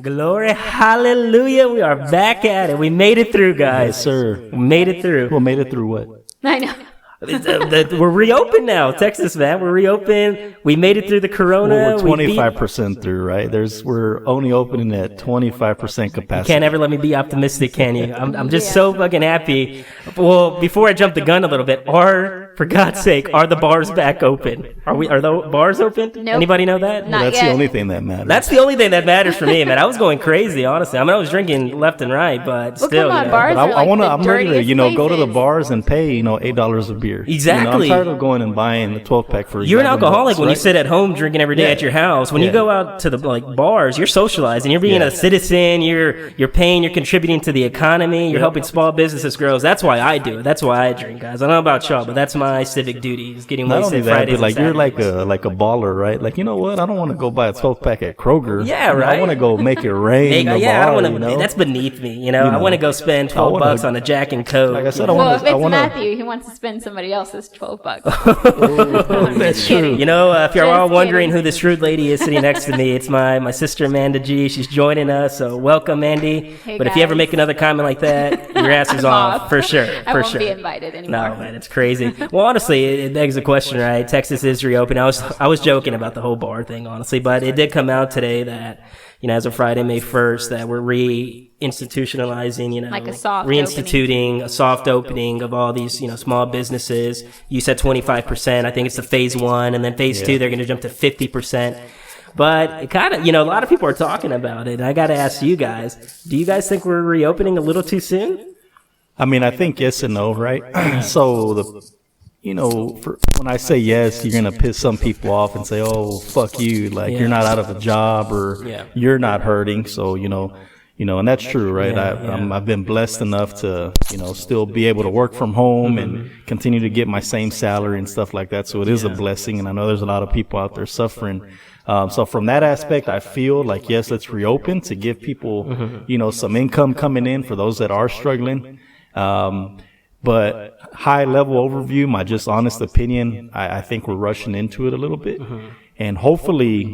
Glory, hallelujah. We are back at it. We made it through, guys. Yes, sir. We made it through. Well, made it through what? I know. We're reopened now, Texas, man. We're reopened. We made it through the corona. Well, we're 25% through, right? We're only opening at 25% capacity. You can't ever let me be optimistic, can you? I'm just so fucking happy. Well, before I jump the gun a little bit, for God's sake, are the bars back open? Are the bars open? Nope. Anybody know that? Not That's yet. the only thing that matters. That's the only thing that matters for me, man. I was going crazy, honestly. I mean, I was drinking left and right, but Well, still, come on, you know. bars But are like I'm ready to, dirtiest go to the places. bars and pay, $8 a beer. Exactly. I'm tired of going and buying the 12-pack for You're an $11, alcoholic when you right? sit at home drinking every day Yeah. at your house. When you Yeah. go out to the bars, you're socializing. You're being Yeah. a citizen. You're paying. You're contributing to the economy. You're helping small businesses grow. That's why I do it. That's why I drink, guys. I don't know about y'all, but that's my civic duty. Is getting Not wasted only that, Fridays but and you're Saturdays. like a baller, right? Like, you know what? I don't want to go buy a 12-pack at Kroger. Yeah, right. I want to go make it rain. Hey, in the yeah, I bar, don't want to. That's beneath me. I know. want to go spend $12 on a Jack and Coke. Like I said, I Well, want if it's to. Matthew, he wants to spend somebody else's $12. That's true. If you're all Just wondering kidding. who this shrewd lady is sitting next to me, it's my sister Amanda G. She's joining us, so welcome, Mandy. Hey, but if you ever guys. make another comment like that, your ass is I'm off off. for sure. I For won't sure. be invited anymore. No, man, it's crazy. Well, honestly, it begs the question, right? Texas is reopened. I was joking about the whole bar thing, honestly, but it did come out today that, as of Friday, May 1st, that we're reinstitutionalizing, Like a soft reinstituting a soft opening of all these, small businesses. You said 25%. I think it's the phase 1, and then phase 2, they're going to jump to 50%. But it kind of, a lot of people are talking about it. And I got to ask you guys, do you guys think we're reopening a little too soon? I mean, I think yes and no, right? So when I say yes, you're gonna piss some people off and say, "Oh, fuck you!" Like you're not out of a job or you're not hurting. So and that's true, right? I've been blessed enough to still be able to work from home and continue to get my same salary and stuff like that. So it is a blessing, and I know there's a lot of people out there suffering. So from that aspect, I feel like yes, let's reopen to give people some income coming in for those that are struggling. But high level overview, my just honest opinion, I think we're rushing into it a little bit. And hopefully,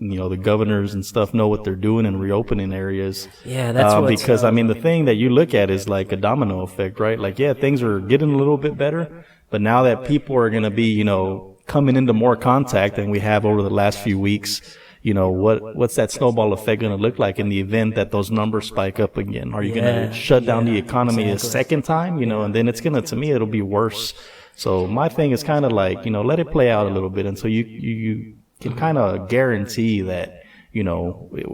the governors and stuff know what they're doing and reopening areas. Yeah, that's because I mean, the thing that you look at is like a domino effect, right? Like, yeah, things are getting a little bit better, but now that people are going to be, coming into more contact than we have over the last few weeks, what's that snowball effect going to look like in the event that those numbers spike up again? Are you going to shut down the economy a second time? And then it's to me, it'll be worse. So my thing is kind of like, let it play out a little bit until you can kind of guarantee that,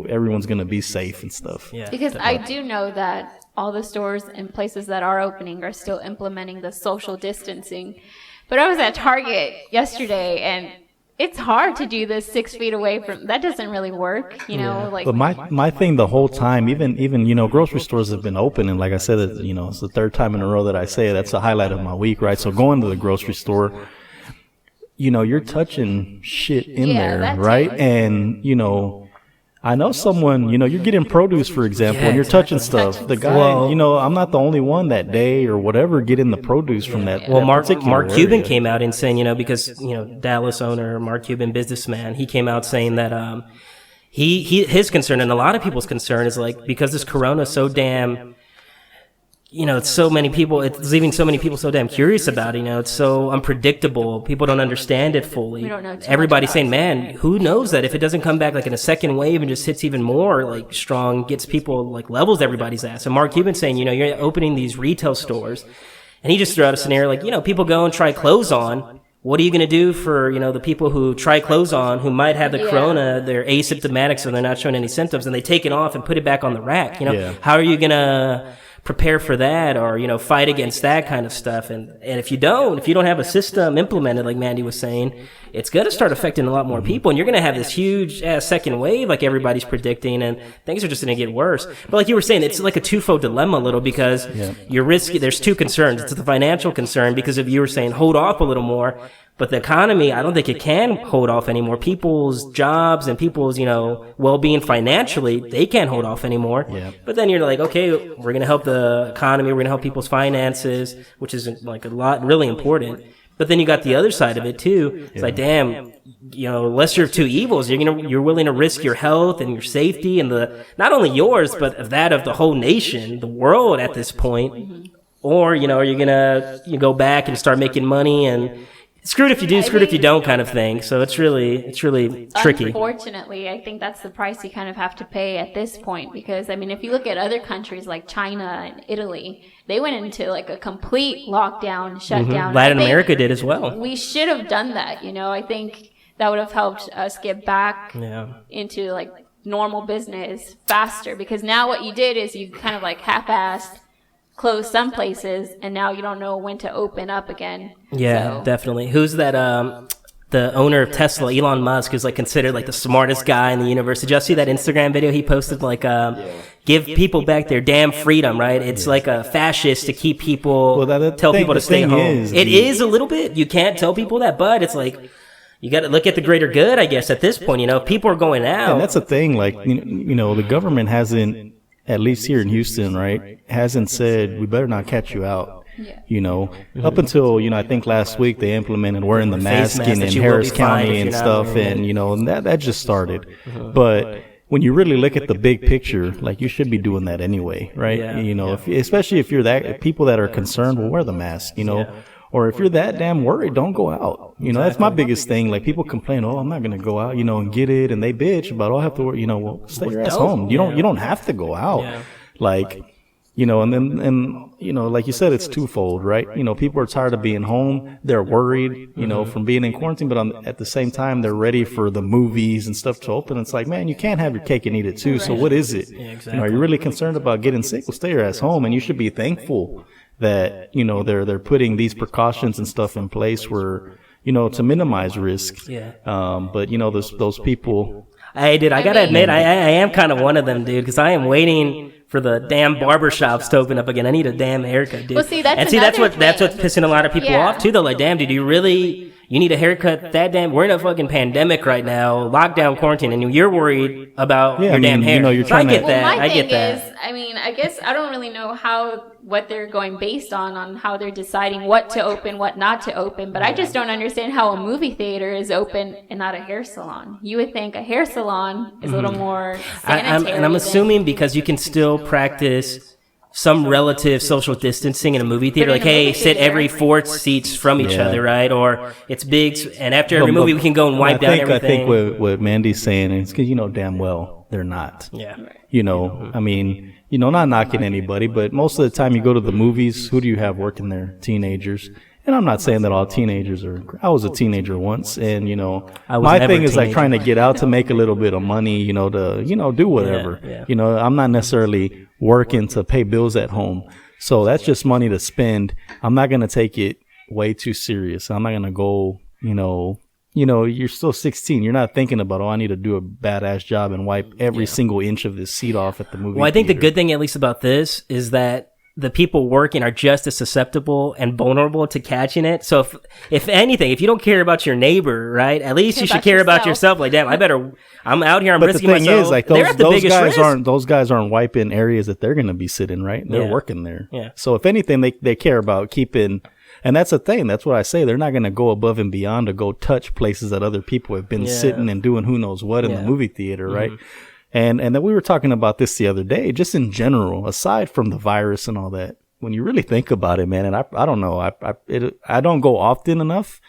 everyone's going to be safe and stuff. Yeah. Because I do know that all the stores and places that are opening are still implementing the social distancing. But I was at Target yesterday, and it's hard to do this 6 feet away from. That doesn't really work, Like, But my thing the whole time, even grocery stores have been open, and like I said, it's the third time in a row that I say it. That's the highlight of my week, right? So going to the grocery store, you're touching shit in there, that right? too. And I know someone, you're getting produce, for example, and you're touching stuff. The guy, I'm not the only one that day or whatever getting the produce from that. Well, that Mark particular Cuban area. came out and saying, because, Dallas owner, Mark Cuban businessman, he came out saying that his concern, and a lot of people's concern, is like, because this corona is so damn, it's so many people, it's leaving so many people so damn curious about it, it's so unpredictable. People don't understand it fully. We don't know too Everybody's much saying, about it. man, who knows that if it doesn't come back like in a second wave and just hits even more like strong, gets people, like levels everybody's ass. And Mark Cuban saying, you're opening these retail stores, and he just threw out a scenario like, people go and try clothes on. What are you going to do for, the people who try clothes on, who might have the corona, they're asymptomatic, so they're not showing any symptoms, and they take it off and put it back on the rack, How are you going to prepare for that, or, fight against that kind of stuff? And if you don't have a system implemented, like Mandy was saying, it's going to start affecting a lot more people, and you're going to have this huge second wave like everybody's predicting, and things are just going to get worse. But like you were saying, it's like a twofold dilemma a little, because you're risky. There's two concerns. It's the financial concern, because if you were saying hold off a little more, but the economy, I don't think it can hold off anymore. People's jobs and people's, well-being financially, they can't hold off anymore. Yeah. But then you're like, okay, we're going to help the economy. We're going to help people's finances, which is like a lot, really important. But then you got the other side of it too. It's like, damn, lesser of two evils. You're willing to risk your health and your safety and not only yours, but that of the whole nation, the world at this point. Or, are you gonna go back and start making money and screwed if you do, screwed if you don't kind of thing. So it's really tricky. Unfortunately, I think that's the price you kind of have to pay at this point, because if you look at other countries like China and Italy, they went into like a complete lockdown, shutdown. Latin America did as well. We should have done that. I think that would have helped us get back into like normal business faster, because now what you did is you kind of like half-assed close some places, and now you don't know when to open up again. Yeah, definitely. Who's that? The owner of Tesla, Elon Musk, who's like considered like the smartest guy in the universe. Did y'all see that Instagram video he posted? Like, give people back their damn freedom, right? It's like a fascist to keep people, tell people to stay home. It is a little bit. You can't tell people that, but it's like, you got to look at the greater good, I guess, at this point. If people are going out. And that's the thing. Like, the government hasn't, at least here in Houston, right, hasn't said we better not catch you out. Up until, I think last week they implemented wearing the mask in Harris County and stuff, and that just started. But when you really look at the big picture, like, you should be doing that anyway, right? Especially if you're people that are concerned, will wear the mask, or if you're that damn worried, don't go out. That's my biggest thing. Like, people complain, I'm not going to go out, and get it. And they bitch about, I have to work, well, stay your ass home. You don't have to go out. Like, and then, like you said, it's twofold, right? People are tired of being home. They're worried, from being in quarantine, but at the same time, they're ready for the movies and stuff to open. It's like, man, you can't have your cake and eat it too. So what is it? Yeah, exactly. Are you really concerned about getting sick? Well, stay your ass home, and you should be thankful that, they're putting these precautions and stuff in place where, to minimize risk. But, those people. I gotta admit, I am kind of one of them, dude, because I am waiting for the damn barbershops to open up again. I need a damn haircut, dude. Well, see, that's what's pissing a lot of people off too, though. Like, damn, dude, you need a haircut that damn, we're in a fucking pandemic right now, lockdown, quarantine, and you're worried about your damn hair. You're trying I get that. My I get thing that. is, I guess I don't really know what they're going based on how they're deciding what to open, what not to open, but I just don't understand how a movie theater is open and not a hair salon. You would think a hair salon is a little more sanitary. I'm assuming because you can still practice some relative social distancing in a movie theater, like, hey, sit every 4 seats from each other, right? Or it's big, and after every movie we can go and wipe down everything. I think what Mandy's saying is because damn well they're not. Not knocking anybody, but most of the time you go to the movies, who do you have working there? Teenagers. And I'm not saying that all teenagers I was a teenager once, and my thing is like trying to get out to make a little bit of money, to do whatever. I'm not necessarily working to pay bills at home, so that's just money to spend. I'm not gonna take it way too serious. I'm not gonna go, you're still 16. You're not thinking about, I need to do a badass job and wipe every single inch of this seat off at the movie. Well, I think theater. the good thing, at least about this, is that the people working are just as susceptible and vulnerable to catching it. So if anything, if you don't care about your neighbor, right, at least you should care about yourself. Like, damn, I'm out here, I'm risking myself. But the thing is, like, those guys aren't wiping areas that they're going to be sitting, right? They're working there. Yeah. So if anything, they care about keeping, and that's the thing. That's what I say. They're not going to go above and beyond to go touch places that other people have been sitting and doing who knows what in the movie theater, right? And then we were talking about this the other day, just in general, aside from the virus and all that, when you really think about it, man, and I don't know, I don't go often enough,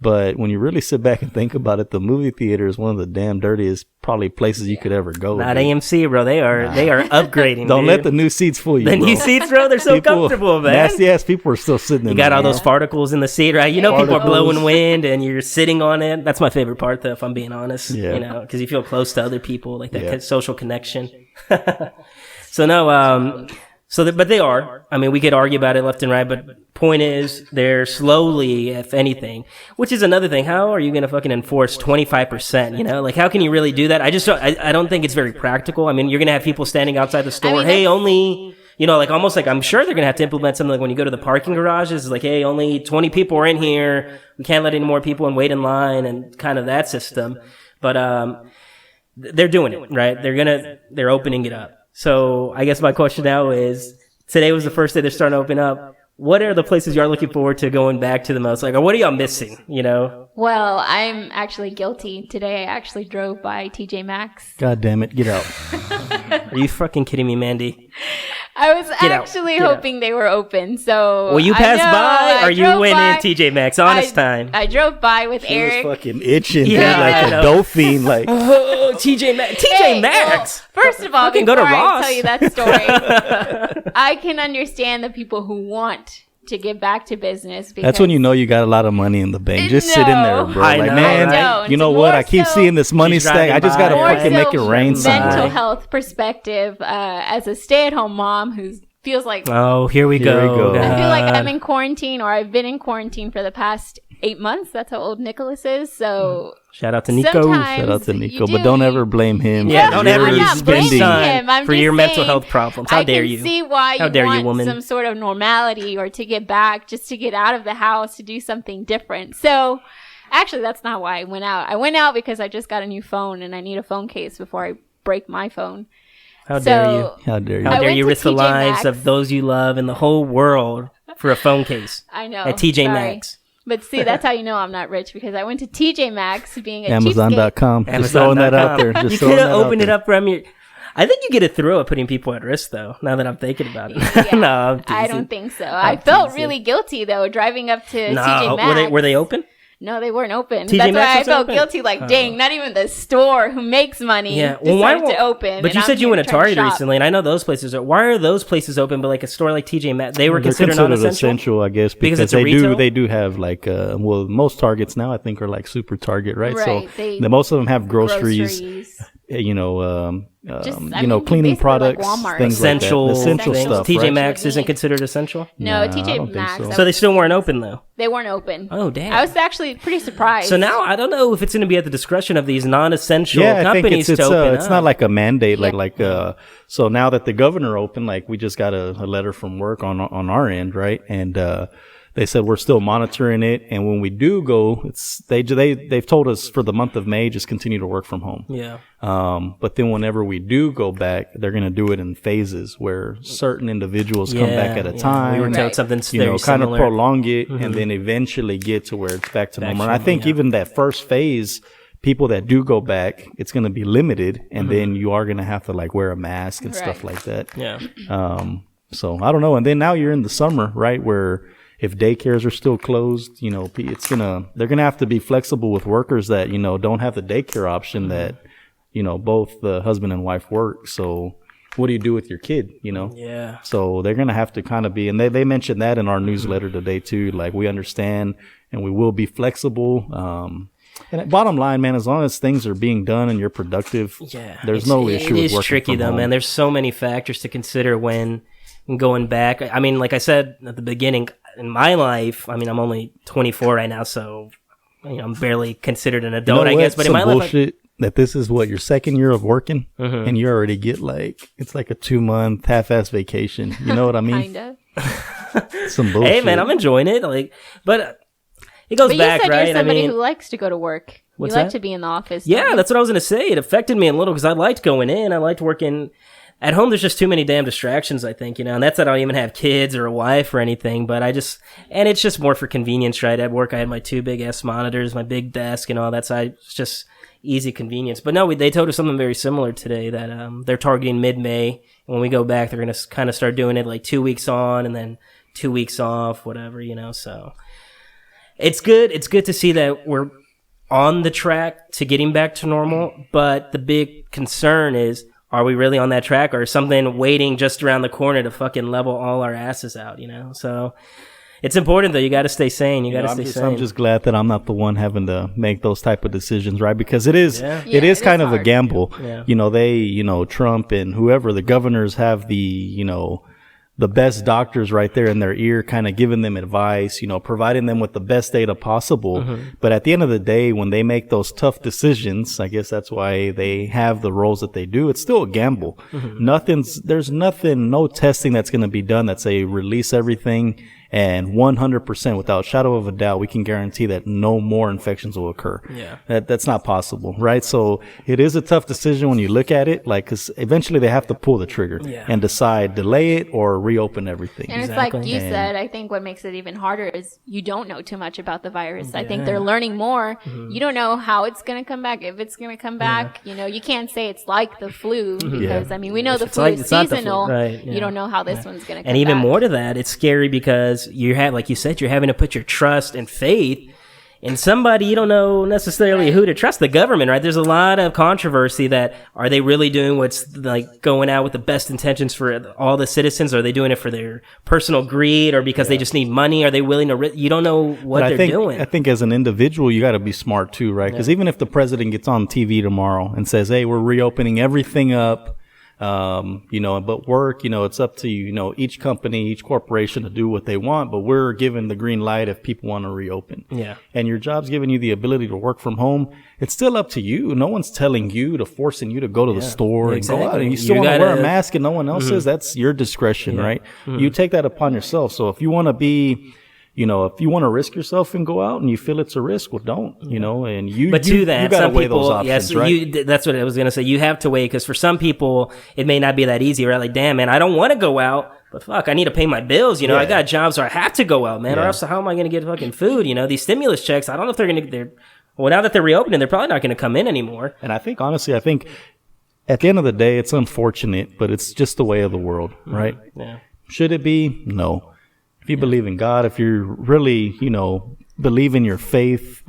but when you really sit back and think about it, the movie theater is one of the damn dirtiest probably places you could ever go. Not AMC, bro. They are upgrading. Don't let the new seats fool you. The new seats, bro, they're so comfortable, man. Nasty ass people are still sitting in there. You got all those particles in the seat, right? People are blowing wind and you're sitting on it. That's my favorite part, though, if I'm being honest. Yeah. Because you feel close to other people, like that social connection. So no, but they are. I mean, we could argue about it left and right, but point is, they're slowly, if anything, which is another thing. How are you going to fucking enforce 25%? Like, how can you really do that? I don't think it's very practical. I mean, you're going to have people standing outside the store. Hey, only, like almost like I'm sure they're going to have to implement something like when you go to the parking garages, like, hey, only 20 people are in here. We can't let any more people in, wait in line, and kind of that system. But, they're doing it, right? They're opening it up. So I guess my question now is, today was the first day they're starting to open up. what are the places you are looking forward to going back to the most? Like, or what are y'all missing, you know? Well, I'm actually guilty. Today I actually drove by TJ Maxx. God damn it, get out. Are you fucking kidding me, Mandy? I was actually hoping they were open, so... Well, you passed by, or you went in TJ Maxx? Honest time. I drove by with She Eric. was fucking itching, dude, like a dolphin, like... Oh, TJ Maxx. TJ Maxx! Well, first of all, Fucking before go to I Ross. tell you that story, I can understand the people who want to get back to business. Because That's when you know you got a lot of money in the bank. Just sit in there, bro. I Like, know, man, right? you know More what? I keep so- seeing this money She's stack. I just driving gotta by. fucking More make it so rain mental someday. health perspective, as a stay-at-home mom who feels like Oh, here we go. I feel like I'm God. in quarantine, or I've been in quarantine for the past 8 months. That's how old Nicholas is. So Shout out to Nico. sometimes Shout out to you Nico, do- but don't ever blame him. Yeah, for don't your ever I'm not blaming spending. him. I'm for just your mental saying, health problems. How dare you? I can see why How you dare you, want woman? some sort of normality, or to get back, just to get out of the house, to do something different. So actually, that's not why I went out. I went out because I just got a new phone, and I need a phone case before I break my phone. How dare you? How dare you? How I dare went you to risk the TJ lives Maxx. of those you love in the whole world for a phone case I know. at TJ sorry. Maxx? But see, that's how you know I'm not rich, because I went to TJ Maxx being a cheapskate. Amazon.com. Just throwing that out there. You Just could throwing have that out opened it there. up from your... I think you get a thrill at putting people at risk, though, now that I'm thinking about it. Yeah, No, I'm teasing. I don't think so. I felt teasing. really guilty, though, driving up to No, TJ Maxx. were they open? No, they weren't open. TJ That's Maxx why I was felt open? guilty. Like, dang, not even the store who makes money Yeah. Well, why decided to open. But and you I'm said you here went to trying Target shop. recently, and I know those places are... Why are those places open, but like a store like TJ Maxx, they were They're considered non-essential? essential, I guess, Because because it's a retail? they do have like well, most Targets now I think are like super Target, right? Right, So most of them have groceries. You know, cleaning basically products, like Walmart. things Essential, like that. Essential things. stuff. TJ right? Maxx isn't considered essential? No, Nah, I don't TJ think Maxx. so. So they still weren't open, though? They weren't open. Oh, damn. I was actually pretty surprised. So now I don't know if it's going to be at the discretion of these non-essential Yeah, I think companies it's to open it's up. not like a mandate, so now that the governor opened, like we just got a letter from work on our end, right? And they said we're still monitoring it, and when we do go, they've told us for the month of May just continue to work from home. Yeah. But then whenever we do go back, they're going to do it in phases where certain individuals come back at a time. We were told Right. something you know, very kind of similar. prolong it and then eventually get to where it's back to normal. And I think even that first phase, people that do go back, it's going to be limited, and then you are going to have to like wear a mask and stuff Right. like that. Yeah. So I don't know. And then now you're in the summer, right? Where if daycares are still closed, you know, they're gonna have to be flexible with workers that, you know, don't have the daycare option that, you know, both the husband and wife work. So what do you do with your kid, you know? Yeah. So they're gonna have to kind of be, and they mentioned that in our newsletter today too. Like, we understand and we will be flexible. And bottom line, man, as long as things are being done and you're productive, there's no issue with working It is tricky, from though, home. man. There's so many factors to consider when going back. I mean, like I said at the beginning, in my life, I mean, I'm only 24 right now, so you know, I'm barely considered an adult, I guess. But in my life, bullshit that this is what your second year of working, and you already get it's like a 2-month half-ass vacation. You know what I mean? Kinda. Some bullshit. hey, man, I'm enjoying it. But it goes But back, you said right? you're somebody who likes to go to work. What's you like that? to be in the office. Yeah, don't you? that's what I was going to say. It affected me a little because I liked going in. I liked working at home. There's just too many damn distractions, I think, you know, and that's that I don't even have kids or a wife or anything, but and it's just more for convenience, right? At work, I had my 2 big ass monitors, my big desk and all that, so it's just easy convenience. But no, they told us something very similar today that they're targeting mid-May, and when we go back, they're going to kind of start doing it like 2 weeks on and then 2 weeks off, whatever, you know, so it's good. It's good to see that we're on the track to getting back to normal, but the big concern is, are we really on that track, or is something waiting just around the corner to fucking level all our asses out, you know? So it's important, though. You got to stay sane. You got to stay sane. I'm just glad that I'm not the one having to make those type of decisions, right? Because it is it is kind of a hard. gamble. Yeah. You know, Trump and whoever, the governors have the best doctors right there in their ear, kind of giving them advice, you know, providing them with the best data possible. But at the end of the day, when they make those tough decisions, I guess that's why they have the roles that they do. It's still a gamble. No testing that's going to be done that say release everything And 100%, without shadow of a doubt, we can guarantee that no more infections will occur. Yeah. That's not possible, right? So it is a tough decision when you look at it, like, because eventually they have to pull the trigger and decide delay it or reopen everything. And it's like you said, I think what makes it even harder is you don't know too much about the virus. I think they're learning more. You don't know how it's going to come back, if it's going to come back. You know, you can't say it's like the flu because, I mean, we know the flu is seasonal. Right, you don't know how this one's going to come back. And even more to that, it's scary because you have, like you said, you're having to put your trust and faith in somebody you don't know necessarily who to trust, the government, right? There's a lot of controversy that, are they really doing what's like going out with the best intentions for all the citizens? Are they doing it for their personal greed or because they just need money? Are they willing to, you don't know what they're doing. I think as an individual, you got to be smart too, right? Because even if the president gets on TV tomorrow and says, hey, we're reopening everything up, you know, but work, you know, it's up to, you know, each company, each corporation to do what they want, but we're given the green light if people want to reopen. Yeah. And your job's giving you the ability to work from home. It's still up to you. No one's telling you forcing you to go to the store and go out. And you still want to wear a mask and no one else is. That's your discretion, right? You take that upon yourself. So if you want to be, you know, if you want to risk yourself and go out and you feel it's a risk, well, don't, you know, and you got to weigh those options, right? That's what I was going to say. You have to weigh, because for some people, it may not be that easy, right? Like, damn, man, I don't want to go out, but fuck, I need to pay my bills. You know, I got jobs where I have to go out, man, or else how am I going to get fucking food? You know, these stimulus checks, I don't know if they're going to, well, now that they're reopening, they're probably not going to come in anymore. And I think, honestly, at the end of the day, it's unfortunate, but it's just the way of the world, right? Yeah. Should it be? No. If you believe in God, if you really, you know, believe in your faith,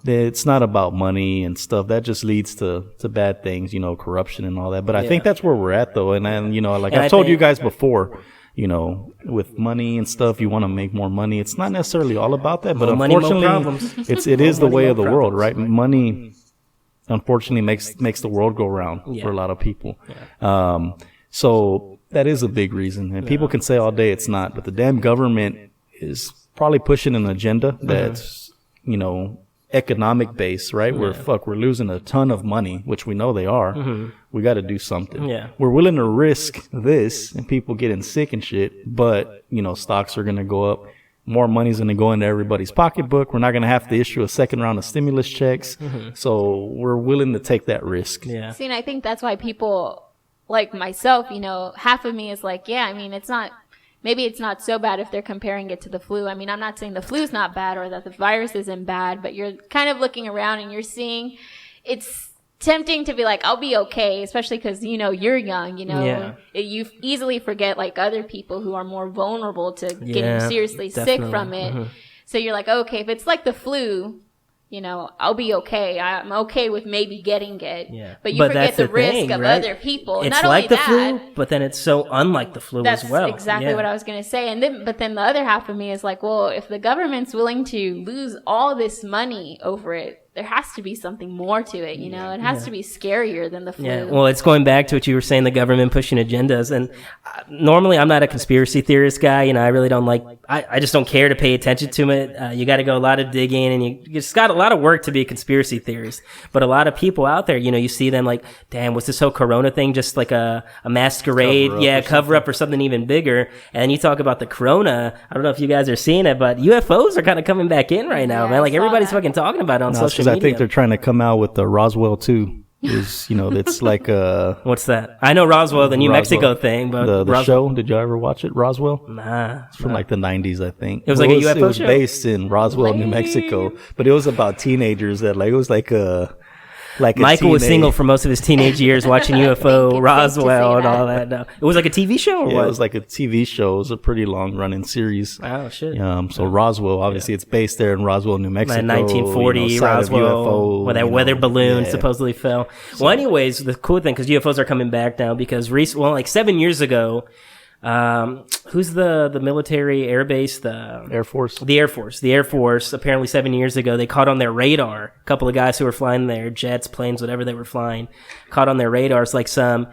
it's not about money and stuff. That just leads to bad things, you know, corruption and all that. But I think that's where we're at, though. And you know, like I've told you guys before, you know, with money and stuff, you want to make more money. It's not necessarily all about that, but unfortunately, it is the way of the world, right? Money, unfortunately, makes the world go round for a lot of people. So that is a big reason. And people can say all day it's not, but the damn government is probably pushing an agenda that's, you know, economic based, right? Where we're losing a ton of money, which we know they are. We got to do something. We're willing to risk this and people getting sick and shit, but, you know, stocks are going to go up. More money's going to go into everybody's pocketbook. We're not going to have to issue a second round of stimulus checks. So we're willing to take that risk. See, and I think that's why people like myself, you know, half of me is like, I mean, maybe it's not so bad if they're comparing it to the flu. I mean, I'm not saying the flu's not bad or that the virus isn't bad, but you're kind of looking around and you're seeing it's tempting to be like, I'll be okay, especially because, you know, you're young, you know, you easily forget like other people who are more vulnerable to getting seriously sick from it. So you're like, okay, if it's like the flu, you know, I'll be okay. I'm okay with maybe getting it. But you forget the risk of other people. It's not like only the flu, but then it's so unlike the flu as well. That's exactly what I was going to say. But then the other half of me is like, well, if the government's willing to lose all this money over it, there has to be something more to it, you know? It has to be scarier than the flu. Well, it's going back to what you were saying, the government pushing agendas. And normally I'm not a conspiracy theorist guy. You know, I really don't like, I just don't care to pay attention to it. You got to go a lot of digging and you just got a lot of work to be a conspiracy theorist. But a lot of people out there, you know, you see them like, damn, was this whole Corona thing just like a masquerade? Cover up or something even bigger. And you talk about the Corona. I don't know if you guys are seeing it, but UFOs are kind of coming back in right now, man. Like everybody's fucking talking about it on social media. I think they're trying to come out with the Roswell 2. Is, you know, it's like what's that? I know Roswell, the New Mexico thing, but the show. Did you ever watch it, Roswell? Nah. It's from like the 90s, I think. It was like a UFO show? It was based in Roswell, New Mexico, but it was about teenagers that like, it was like a Michael was single for most of his teenage years watching UFO, Roswell, and all that. No. It was like a TV show or what? It was like a TV show. It was a pretty long running series. Oh, shit. So Roswell, obviously, it's based there in Roswell, New Mexico. 1940 Roswell, UFO, where that weather balloon supposedly fell. Well, anyways, the cool thing, because UFOs are coming back now, because like 7 years ago, who's the military air base? The Air Force. The Air Force, apparently 7 years ago, they caught on their radar, a couple of guys who were flying their jets, planes, whatever they were flying, caught on their radars like some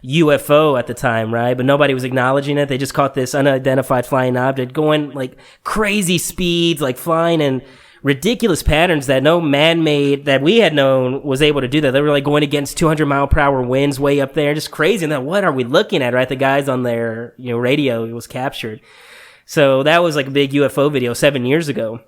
UFO at the time, right? But nobody was acknowledging it. They just caught this unidentified flying object going like crazy speeds, like flying in ridiculous patterns that no man-made that we had known was able to do that. They were like going against 200-mile-per-hour winds way up there, just crazy. And then what are we looking at, right? The guys on their radio, it was captured. So that was like a big UFO video 7 years ago.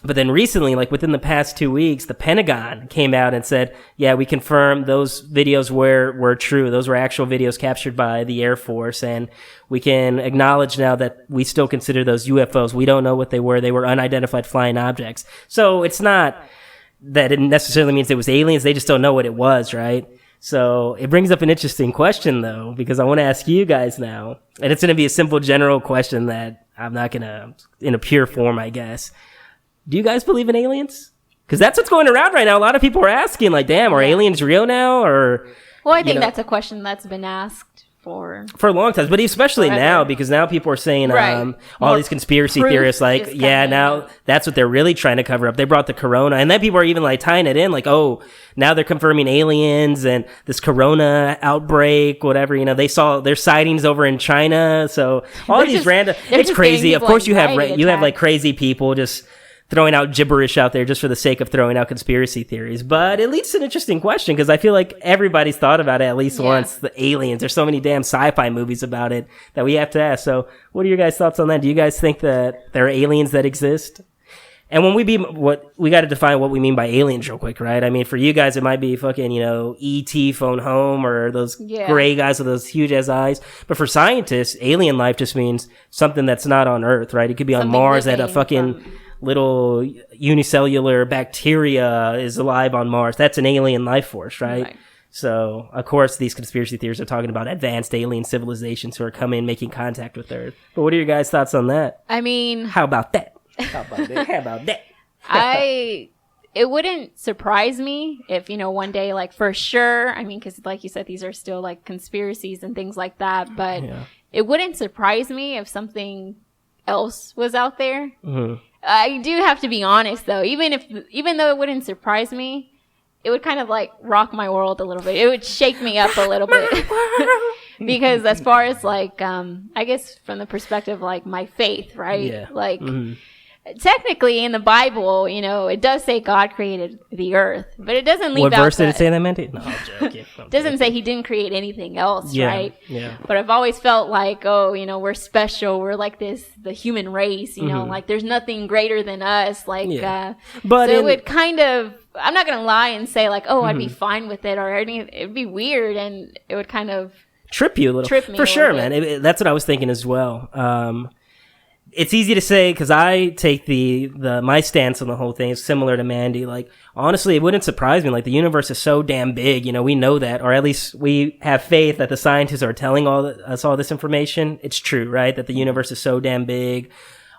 But then recently, like within the past 2 weeks, the Pentagon came out and said, yeah, we confirmed those videos were true. Those were actual videos captured by the Air Force. And we can acknowledge now that we still consider those UFOs. We don't know what they were. They were unidentified flying objects. So it's not that it necessarily means it was aliens. They just don't know what it was, right? So it brings up an interesting question, though, because I want to ask you guys now. And it's going to be a simple general question that I'm not going to, in a pure form, I guess. Do you guys believe in aliens? Because that's what's going around right now. A lot of people are asking, like, damn, are aliens real now? Or, well, I think that's a question that's been asked for a long time, but especially now, because now people are saying all these conspiracy theorists, like, yeah, now that's what they're really trying to cover up. They brought the corona, and then people are even like tying it in, like, oh, now they're confirming aliens and this corona outbreak, whatever. You know, they saw their sightings over in China, so all these random. It's crazy. Of course, you have like crazy people just throwing out gibberish out there just for the sake of throwing out conspiracy theories. But it leads to an interesting question, because I feel like everybody's thought about it at least once, the aliens. There's so many damn sci-fi movies about it that we have to ask. So what are your guys' thoughts on that? Do you guys think that there are aliens that exist? And when we got to define what we mean by aliens real quick, right? I mean, for you guys, it might be fucking, E.T. phone home, or those gray guys with those huge ass eyes. But for scientists, alien life just means something that's not on Earth, right? It could be on Mars at a fucking little unicellular bacteria is alive on Mars. That's an alien life force, right? So, of course, these conspiracy theories are talking about advanced alien civilizations who are coming, making contact with Earth. But what are your guys' thoughts on that? I mean, how about that? How about that? It wouldn't surprise me if, one day, like, for sure, I mean, because like you said, these are still like conspiracies and things like that, but it wouldn't surprise me if something else was out there. Mm-hmm. I do have to be honest, though. Even though it wouldn't surprise me, it would kind of like rock my world a little bit. It would shake me up a little bit. Because as far as like, I guess from the perspective of like my faith, right? Yeah. Like, technically in the Bible, it does say God created the earth, but it doesn't leave out. What verse did it say that, Mandy? No, I'm joking. It doesn't say he didn't create anything else, right? Yeah. But I've always felt like, we're special. We're like the human race, like there's nothing greater than us. Like, but so it would kind of, I'm not going to lie and say like, I'd be fine with it, or it'd be weird, and it would kind of trip you a little. Trip me for sure, man. That's what I was thinking as well. It's easy to say, because I take my stance on the whole thing is similar to Mandy. Like, honestly, it wouldn't surprise me. Like, the universe is so damn big, we know that, or at least we have faith that the scientists are telling us all this information. It's true, right? That the universe is so damn big.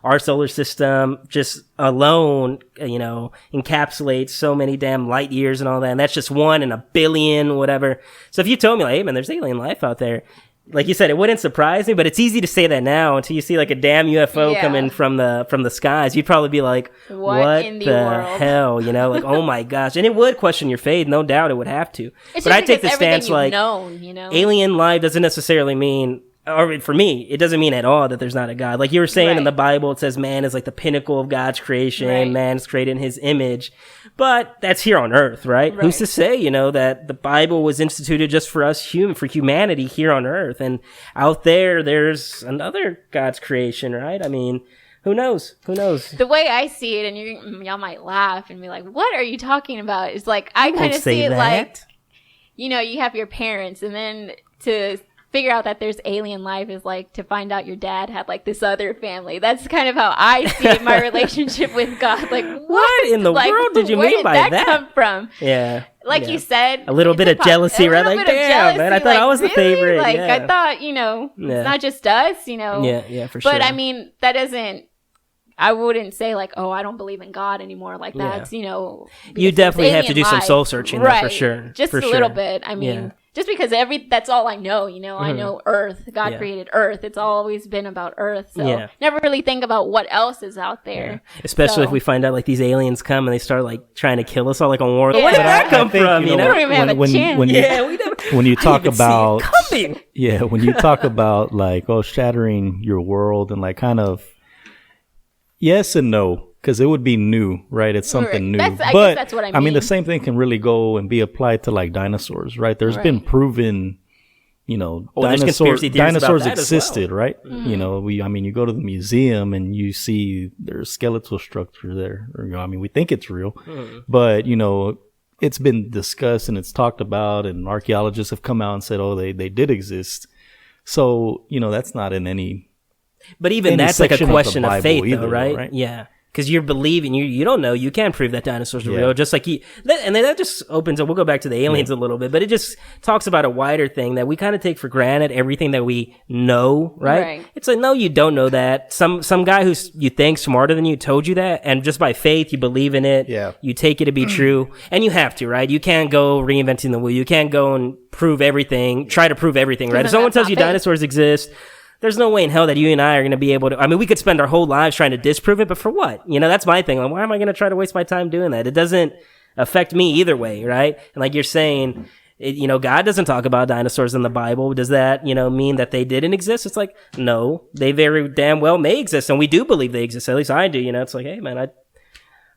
Our solar system just alone, encapsulates so many damn light years and all that. And that's just 1 in a billion, whatever. So if you told me, like, hey, man, there's alien life out there, like you said, it wouldn't surprise me, but it's easy to say that now until you see like a damn UFO coming from the skies. You'd probably be like, what in the hell? Like, oh my gosh. And it would question your faith. No doubt it would have to. But I take the stance like, alien life doesn't necessarily mean, or for me, it doesn't mean at all that there's not a God. Like you were saying in the Bible, it says man is like the pinnacle of God's creation. Right. Man's created in his image. But that's here on earth, right? Who's to say, that the Bible was instituted just for us, for humanity here on earth. And out there's another God's creation, right? I mean, who knows? The way I see it, and y'all might laugh and be like, what are you talking about? It's like, I kind of see it like, you have your parents, and then to figure out that there's alien life is like to find out your dad had like this other family. That's kind of how I see my relationship with God. Like, what in the world did you mean by that? Where did that come from? Yeah. Like you said, a little bit of jealousy, right? Like, damn, man, I thought I was the favorite. Like, I thought, it's not just us, Yeah, for sure. But I mean, that doesn't, I wouldn't say like, I don't believe in God anymore. Like that's, you definitely have to do some soul searching, for sure. Just a little bit. I mean, just because that's all I know, I know Earth. God created Earth. It's always been about Earth. So never really think about what else is out there. Yeah. Especially if we find out like these aliens come and they start like trying to kill us all like on war. Where did that come from? We don't even have a chance. When you talk about, when you talk about like, shattering your world and like kind of, yes and no. Because it would be new, right? It's something new. I guess that's what I mean. I mean, the same thing can really go and be applied to like dinosaurs, right? There's been proven there's conspiracy theories about dinosaurs that as existed, well. right? You go to the museum and you see there's skeletal structure there. We think it's real, but it's been discussed and it's talked about, and archaeologists have come out and said, oh, they did exist. So that's not in any. But even that's like a question of faith, either, though, right? Yeah. Because you're believing, you don't know, you can't prove that dinosaurs are real, just like and then that just opens up, we'll go back to the aliens a little bit, but it just talks about a wider thing that we kind of take for granted, everything that we know, right? It's like, no, you don't know that. Some guy who's you think smarter than you told you that, and just by faith, you believe in it, you take it to be true, and you have to, right? You can't go reinventing the wheel, you can't go and try to prove everything, right? If someone tells you dinosaurs exist, there's no way in hell that you and I are going to be able to. We could spend our whole lives trying to disprove it, but for what? That's my thing. Like, why am I going to try to waste my time doing that? It doesn't affect me either way, right? And like you're saying, God doesn't talk about dinosaurs in the Bible. Does that, mean that they didn't exist? It's like, no, they very damn well may exist, and we do believe they exist. At least I do. It's like, hey, man,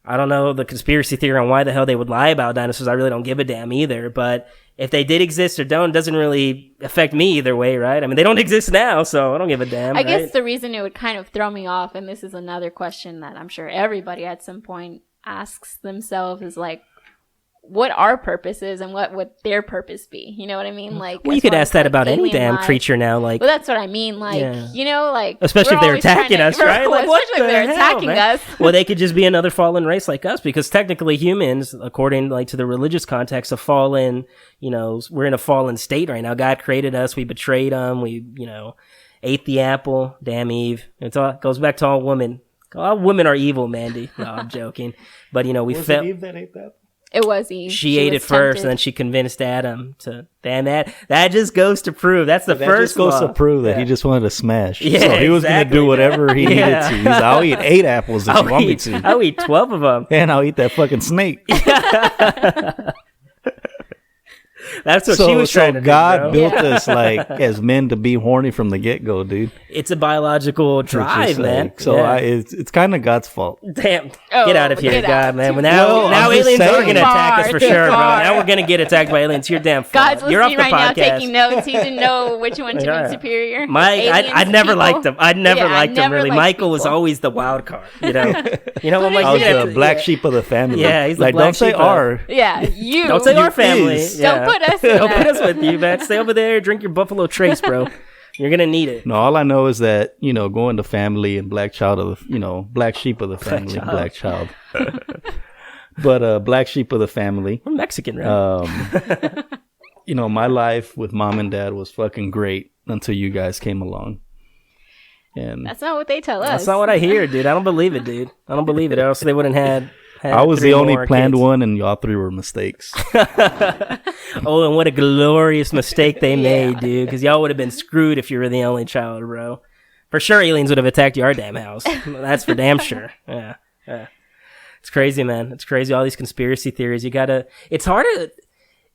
I don't know the conspiracy theory on why the hell they would lie about dinosaurs. I really don't give a damn either, but if they did exist or don't, it doesn't really affect me either way, right? They don't exist now, so I don't give a damn. I guess the reason it would kind of throw me off, and this is another question that I'm sure everybody at some point asks themselves, is like, what our purpose is and what would their purpose be? You know what I mean? Like, well, you could ask that about any damn creature now. Like, well, that's what I mean. Like, like, especially if they're attacking us, right? Like, especially if they're attacking us. Well, they could just be another fallen race like us, because technically humans, according to the religious context, of fallen. We're in a fallen state right now. God created us. We betrayed him. We, ate the apple. Damn Eve. It goes back to all women. All women are evil, Mandy. No, I'm joking. But we felt. Eve that ate that? It was Eve. She ate it first, and then she convinced Adam to. Damn that! That just goes to prove that's the first. Just goes to prove that he just wanted to smash. Yeah, so he was going to do whatever he needed to. He's like, I'll eat 8 apples if you want me to. I'll eat 12 of them, and I'll eat that fucking snake. That's what she was trying to do. God built us as men to be horny from the get-go, dude. It's a biological drive, man. So it's kind of God's fault. Damn. Get out of here, God, man. Now aliens are going to attack us for sure, bro. Now we're going to get attacked by aliens. You're damn fault. God's You're off listening the right podcast. now, taking notes. He didn't know which one to be superior. I'd never liked him. I'd never liked him, really. Michael was always the wild card, I'm like, I was the black sheep of the family. Yeah, he's the black sheep. Don't say our. Yeah, you. Don't say our family. Don't put us in Don't put us with you, man. Stay over there, drink your Buffalo Trace, bro. You're gonna need it. No, all I know is that going to family and black child of the black sheep of the family, black child. But black sheep of the family. We're Mexican, right? My life with mom and dad was fucking great until you guys came along. And that's not what they tell us. That's not what I hear, dude. I don't believe it, dude. I don't believe it. Or else they wouldn't had I was the only planned one, and y'all 3 were mistakes. Oh, and what a glorious mistake they made, dude. Because y'all would have been screwed if you were the only child, bro. For sure, aliens would have attacked your damn house. That's for damn sure. Yeah. It's crazy, man. It's crazy. All these conspiracy theories. It's hard to.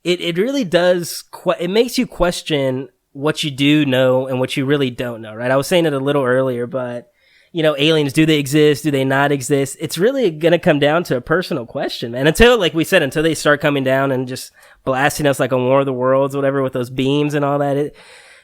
It really does. It makes you question what you do know and what you really don't know, right? I was saying it a little earlier, but. Aliens, do they exist? Do they not exist? It's really going to come down to a personal question, man. Until, like we said, until they start coming down and just blasting us like on War of the Worlds, whatever, with those beams and all that.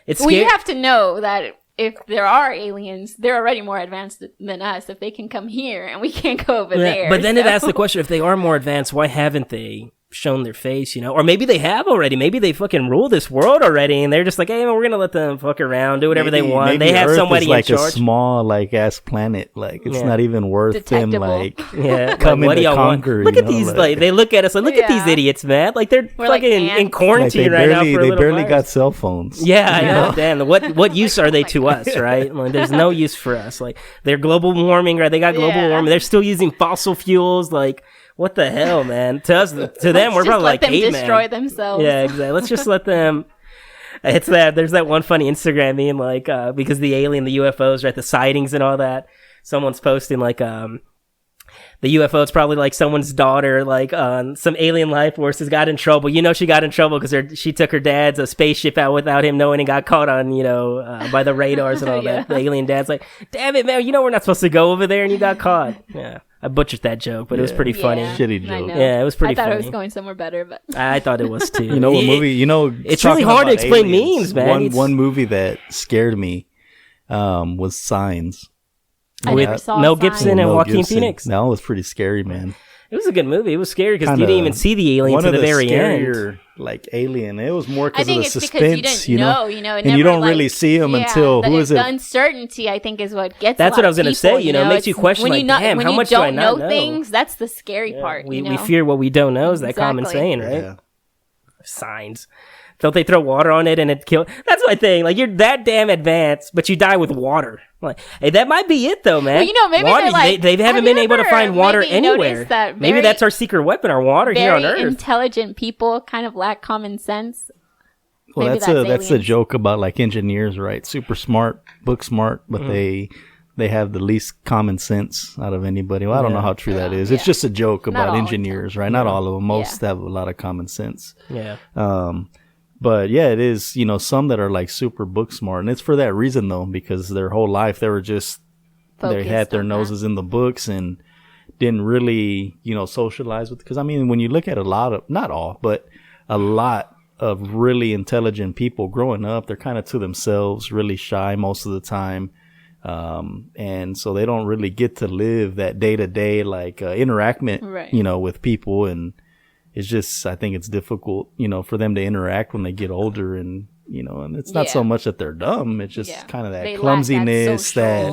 It's scary. We have to know that if there are aliens, they're already more advanced than us. If they can come here and we can't go over there. But then it asks the question, if they are more advanced, why haven't they shown their face, or maybe they have already. Maybe they fucking rule this world already, and they're just like, hey, man, we're gonna let them fuck around, do whatever they want. They have Earth somebody is like in charge. A small, ass planet. It's not even worth Detectable. them, coming to conquer. Look at these, they look at us like, look at these idiots, man. Like they're fucking in quarantine right now for a little They barely virus. got cell phones. Yeah, I know. Damn, what use are they to us, right? Like, there's no use for us. Like, they're global warming, right? They got global warming. They're still using fossil fuels, like. What the hell, man? To us, to them, we're probably like, hey, man. Destroy themselves. Yeah, exactly. Let's just let them. It's that. There's that one funny Instagram meme, like, because the alien, the UFOs, right? The sightings and all that. Someone's posting like, the UFO, it's probably like someone's daughter, like, some alien life forces got in trouble. She got in trouble because she took her dad's spaceship out without him knowing and got caught on, by the radars and all that. The alien dad's like, damn it, man, we're not supposed to go over there, and you got caught. Yeah. I butchered that joke, but it was pretty funny. Shitty joke. Yeah, it was pretty funny. I thought it was going somewhere better, but I thought it was too. You know what movie? You know, it's really hard to explain memes, man. One movie that scared me was Signs. I never saw Mel Signs. Gibson and Joaquin Phoenix. That one was pretty scary, man. It was a good movie. It was scary because you didn't even see the alien to the very end. Like alien, it was more because of the suspense. Because you didn't know, and you don't really see him until who is it? The uncertainty, I think, is what gets. That's what I was gonna say. You know, it makes you question, like, damn, how much do I not know? Things. That's the scary part. We fear what we don't know. Is that common saying, right? Yeah. Signs. Don't they throw water on it and it kill? That's my thing. Like, you're that damn advanced, but you die with water. Like, hey, that might be it though, man. Well, you know, maybe water, they haven't been able to find water anywhere. Maybe that's our secret weapon, our water here on Earth. Very intelligent people kind of lack common sense. Well, that's a joke about like engineers, right? Super smart, book smart, but they have the least common sense out of anybody. Well, I don't know how true that is. It's just a joke about engineers, right? Not all of them. Most have a lot of common sense. Yeah. But yeah, it is, you know, some that are like super book smart. And it's for that reason, though, because their whole life they were just, they had their noses in the books and didn't really, you know, socialize with. Because, I mean, when you look at a lot of, not all, but a lot of really intelligent people growing up, they're kind of to themselves, really shy most of the time. And so they don't really get to live that day to day, like, interaction, you know, with people. And it's just, I think it's difficult, you know, for them to interact when they get older, and, you know, and it's not so much that they're dumb. It's just kind of that clumsiness, that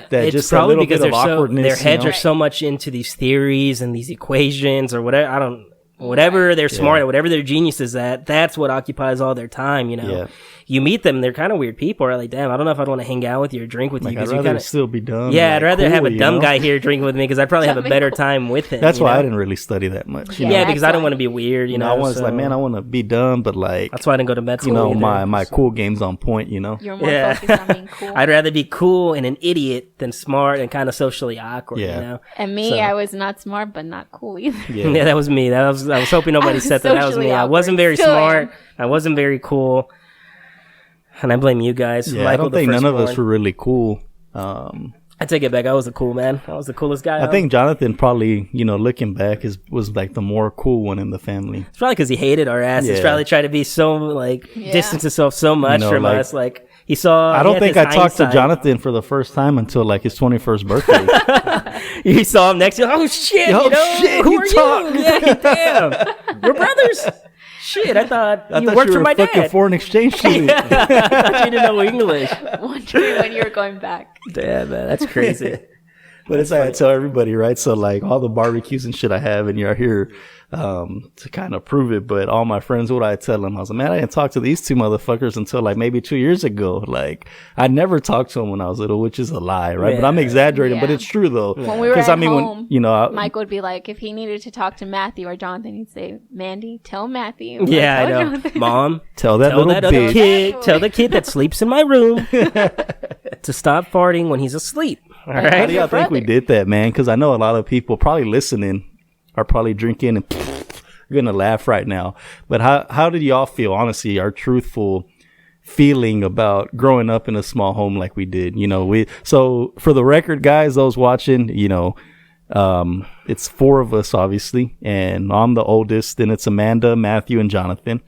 it's just probably a little because bit of awkwardness. Their heads are so much into these theories and these equations or whatever. Whatever they're smart at, whatever their genius is at, that's what occupies all their time, you know. Yeah. You meet them, they're kind of weird people. Are like, damn, I don't know if I'd want to hang out with you or drink with you. I'd rather still be dumb. Yeah, I'd rather have a dumb guy here drinking with me because I'd probably have a better time with him. That's why I didn't really study that much. Yeah, because I don't want to be weird, you know. I was like, man, I want to be dumb, but like... That's why I didn't go to med school. You know, my cool game's on point, you know. You're more focused on being cool. I'd rather be cool and an idiot than smart and kind of socially awkward, you know. And me, I was not smart, but not cool either. Yeah, that was me. I was hoping nobody said that. That was me. I wasn't very smart. I wasn't very cool. And I blame you guys. Yeah, I don't think none of us were really cool. I take it back. I was a cool man. I was the coolest guy. I think Jonathan probably, you know, looking back, was like the more cool one in the family. It's probably because he hated our asses. He's probably tried to be so, like, distance himself so much from us. Like, he saw... I don't think I talked to Jonathan for the first time until, like, his 21st birthday. You saw him next to you. Oh, shit. Shit. Who are you? Yeah, damn. We're brothers. Shit, I thought you worked for my dad. Fucking foreign exchange student. I thought you didn't know English. Wondering when you were going back. Damn, man, that's crazy. But it's like I tell everybody, right? So like all the barbecues and shit I have, and you're here to kind of prove it. But all my friends, what I tell them, I was like, man, I didn't talk to these two motherfuckers until like maybe 2 years ago. Like I never talked to them when I was little, which is a lie, right? But I'm exaggerating, but it's true though. When we were at home, when, you know, Mike would be like, if he needed to talk to Matthew or Jonathan, he'd say, Mandy, tell Matthew. Yeah, I know. Jonathan. Mom, tell that other kid, tell the kid that sleeps in my room to stop farting when he's asleep. All right. How do y'all think we did that, man? Because I know a lot of people probably listening are probably drinking and gonna laugh right now. But how did y'all feel, honestly, our truthful feeling about growing up in a small home like we did? You know, so for the record, guys, those watching, you know, it's 4 of us, obviously, and I'm the oldest. Then it's Amanda, Matthew, and Jonathan.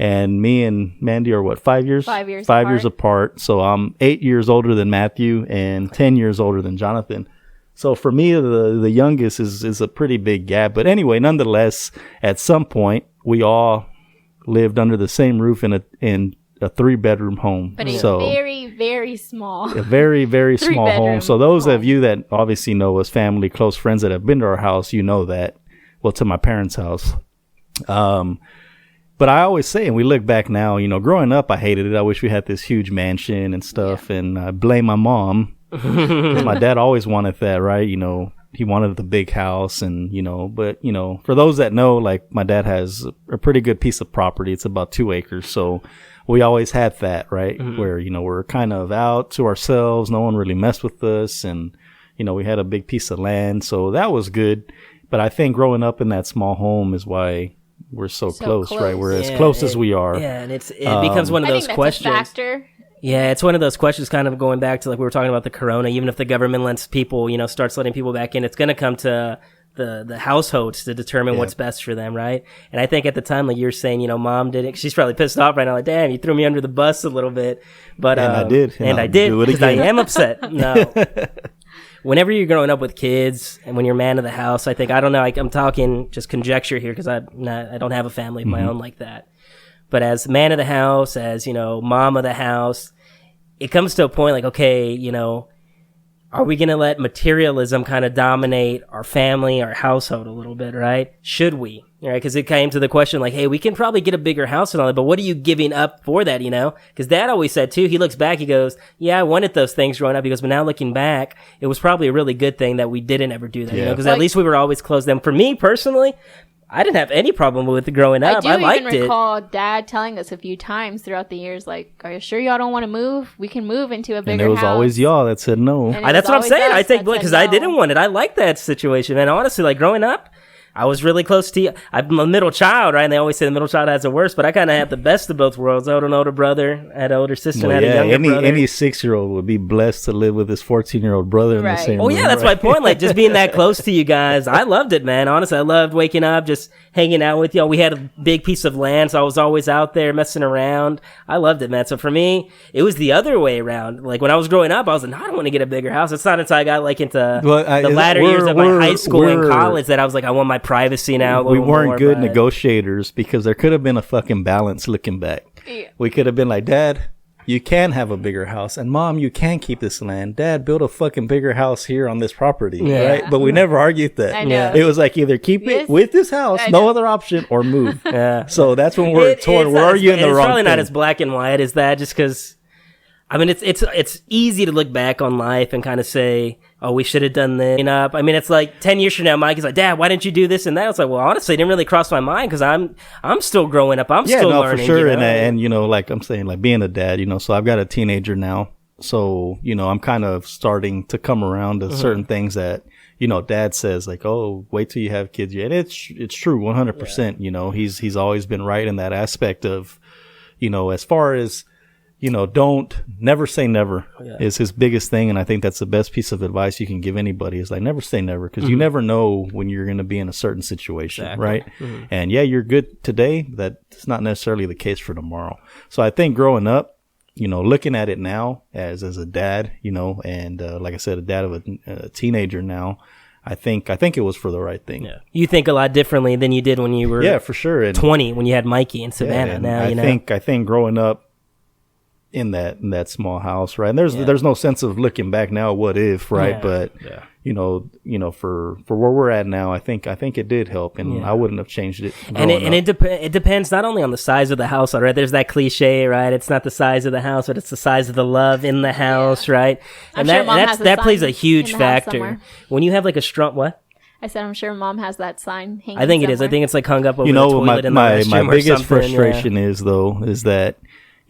And me and Mandy are what, 5 years? 5 years. 5 years apart. So I'm 8 years older than Matthew and 10 years older than Jonathan. So for me, the youngest is a pretty big gap. But anyway, nonetheless, at some point, we all lived under the same roof in a 3-bedroom home. But it's very, very small. A very, very small home. So those of you that obviously know us, family, close friends that have been to our house, you know that. Well, to my parents' house. But I always say, and we look back now, you know, growing up, I hated it. I wish we had this huge mansion and stuff. And I blame my mom. My dad always wanted that, right? You know, he wanted the big house and, you know, but, you know, for those that know, like my dad has a pretty good piece of property. It's about 2 acres. So we always had that, right? Mm-hmm. Where, you know, we're kind of out to ourselves. No one really messed with us. And, you know, we had a big piece of land. So that was good. But I think growing up in that small home is why we're so close, right? We're as close as we are. Yeah, and it becomes one of those questions. That's a factor Yeah, it's one of those questions kind of going back to like we were talking about the corona. Even if the government lets people, starts letting people back in, it's going to come to the households to determine what's best for them, right? And I think at the time, like you're saying, mom did it. She's probably pissed off right now, like, damn, you threw me under the bus a little bit. But and I did. And I did, because I am upset. No. Whenever you're growing up with kids and when you're man of the house, I think, I don't know, I'm talking just conjecture here because I don't have a family of my own like that. But as man of the house, as, mom of the house, it comes to a point like, okay, are we going to let materialism kind of dominate our family, our household a little bit, right? Should we? Right? Because it came to the question like, hey, we can probably get a bigger house and all that, but what are you giving up for that, Because Dad always said too, he looks back, he goes, yeah, I wanted those things growing up. He goes, but now looking back, it was probably a really good thing that we didn't ever do that, Because at least we were always close to them. For me personally, I didn't have any problem with it growing up. I liked it. I do even recall Dad telling us a few times throughout the years, like, are you sure y'all don't want to move? We can move into a bigger house. And it was always y'all that said no. That's what I'm saying. I think, because I didn't want it. I like that situation, man. Honestly, like growing up, I was really close to you. I'm a middle child, right? And they always say the middle child has the worst, but I kind of had the best of both worlds. I had an older brother, I had an older sister, and I had a younger brother. Any 6-year-old would be blessed to live with his 14-year-old brother in the same room. That's my point. Like, just being that close to you guys, I loved it, man. Honestly, I loved waking up, just hanging out with y'all. We had a big piece of land, so I was always out there messing around. I loved it, man. So for me, it was the other way around. Like, when I was growing up, I was like, no, I don't want to get a bigger house. It's not until I got, like, into the latter years of my high school and college that I was like, I want my privacy now. We weren't good negotiators because there could have been a fucking balance looking back. Yeah. We could have been like, Dad, you can have a bigger house, and Mom, you can keep this land. Dad, build a fucking bigger house here on this property, right? But we never argued that. I know. It was like either keep it with this house, no other option, or move. So that's when we're torn. We're arguing the wrong thing. It's probably not as black and white as that, just because. I mean, it's easy to look back on life and kind of say, oh, we should have done this. I mean, it's like 10 years from now, Mike is like, Dad, why didn't you do this and that? It's like, well, honestly, it didn't really cross my mind because I'm still growing up. I'm still learning. For sure. And like I'm saying, like being a dad, so I've got a teenager now. So, I'm kind of starting to come around to certain things that, Dad says like, oh, wait till you have kids. And it's true 100%. He's always been right in that aspect of, as far as, don't never say never is his biggest thing. And I think that's the best piece of advice you can give anybody is like, never say never. Cause you never know when you're going to be in a certain situation. Right. And you're good today. That's not necessarily the case for tomorrow. So I think growing up, looking at it now as a dad, and, like I said, a dad of a teenager now, I think it was for the right thing. Yeah. You think a lot differently than you did when you were for sure. And 20, when you had Mikey in Savannah. And now, I think growing up, in that small house, right? And there's no sense of looking back now, what if, right? But for where we're at now, I think it did help, and I wouldn't have changed it. And it depends not only on the size of the house, right? There's that cliche, right? It's not the size of the house, but it's the size of the love in the house, right? And that plays a huge factor when you have like a strong what? I said, I'm sure Mom has that sign hanging. I think somewhere. it is. I think it's like hung up over the toilet in the restroom. My biggest frustration is that.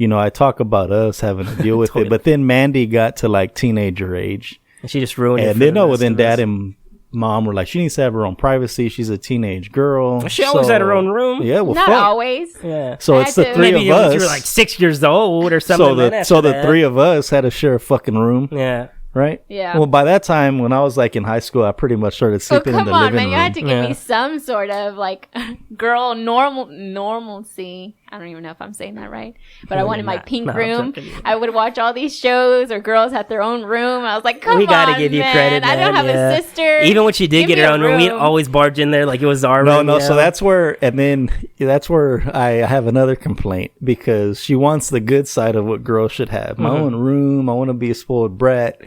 I talk about us having to deal with it, but then Mandy got to like teenager age. And she just ruined it. And then Dad and Mom were like, she needs to have her own privacy. She's a teenage girl. She always had her own room. Yeah, well, not always. Yeah. So it's the three of us. You were like 6 years old or something. So the three of us had to share a fucking room. Yeah. Right? Yeah. Well, by that time, when I was like in high school, I pretty much started sleeping in the living room. Come on, man. You had to give me some sort of like girl normalcy. I don't even know if I'm saying that right. But I wanted my pink room. I would watch all these shows or girls had their own room. I was like, come on, we gotta give you credit, man. I don't have a sister. Even when she did get her own room, we always barge in there like it was our room. No. So that's where I have another complaint because she wants the good side of what girls should have. My own room. I want to be a spoiled brat.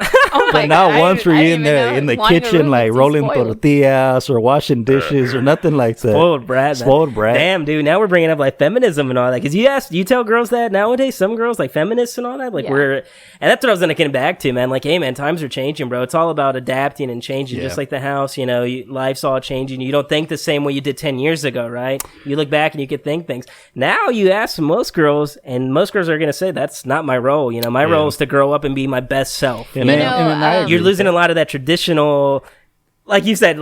But not once were you in there in the kitchen like rolling tortillas or washing dishes or nothing like that. Spoiled brat. Damn, dude. Now we're bringing up like feminism and all that. Because you tell girls that nowadays, some girls like feminists and all that. Like and that's what I was going to get back to, man. Like, hey, man, times are changing, bro. It's all about adapting and changing. Just like the house, life's all changing. You don't think the same way you did 10 years ago, right? You look back and you could think things. Now you ask most girls, and most girls are going to say that's not my role. My role is to grow up and be my best self. You're losing a lot of that traditional like you said,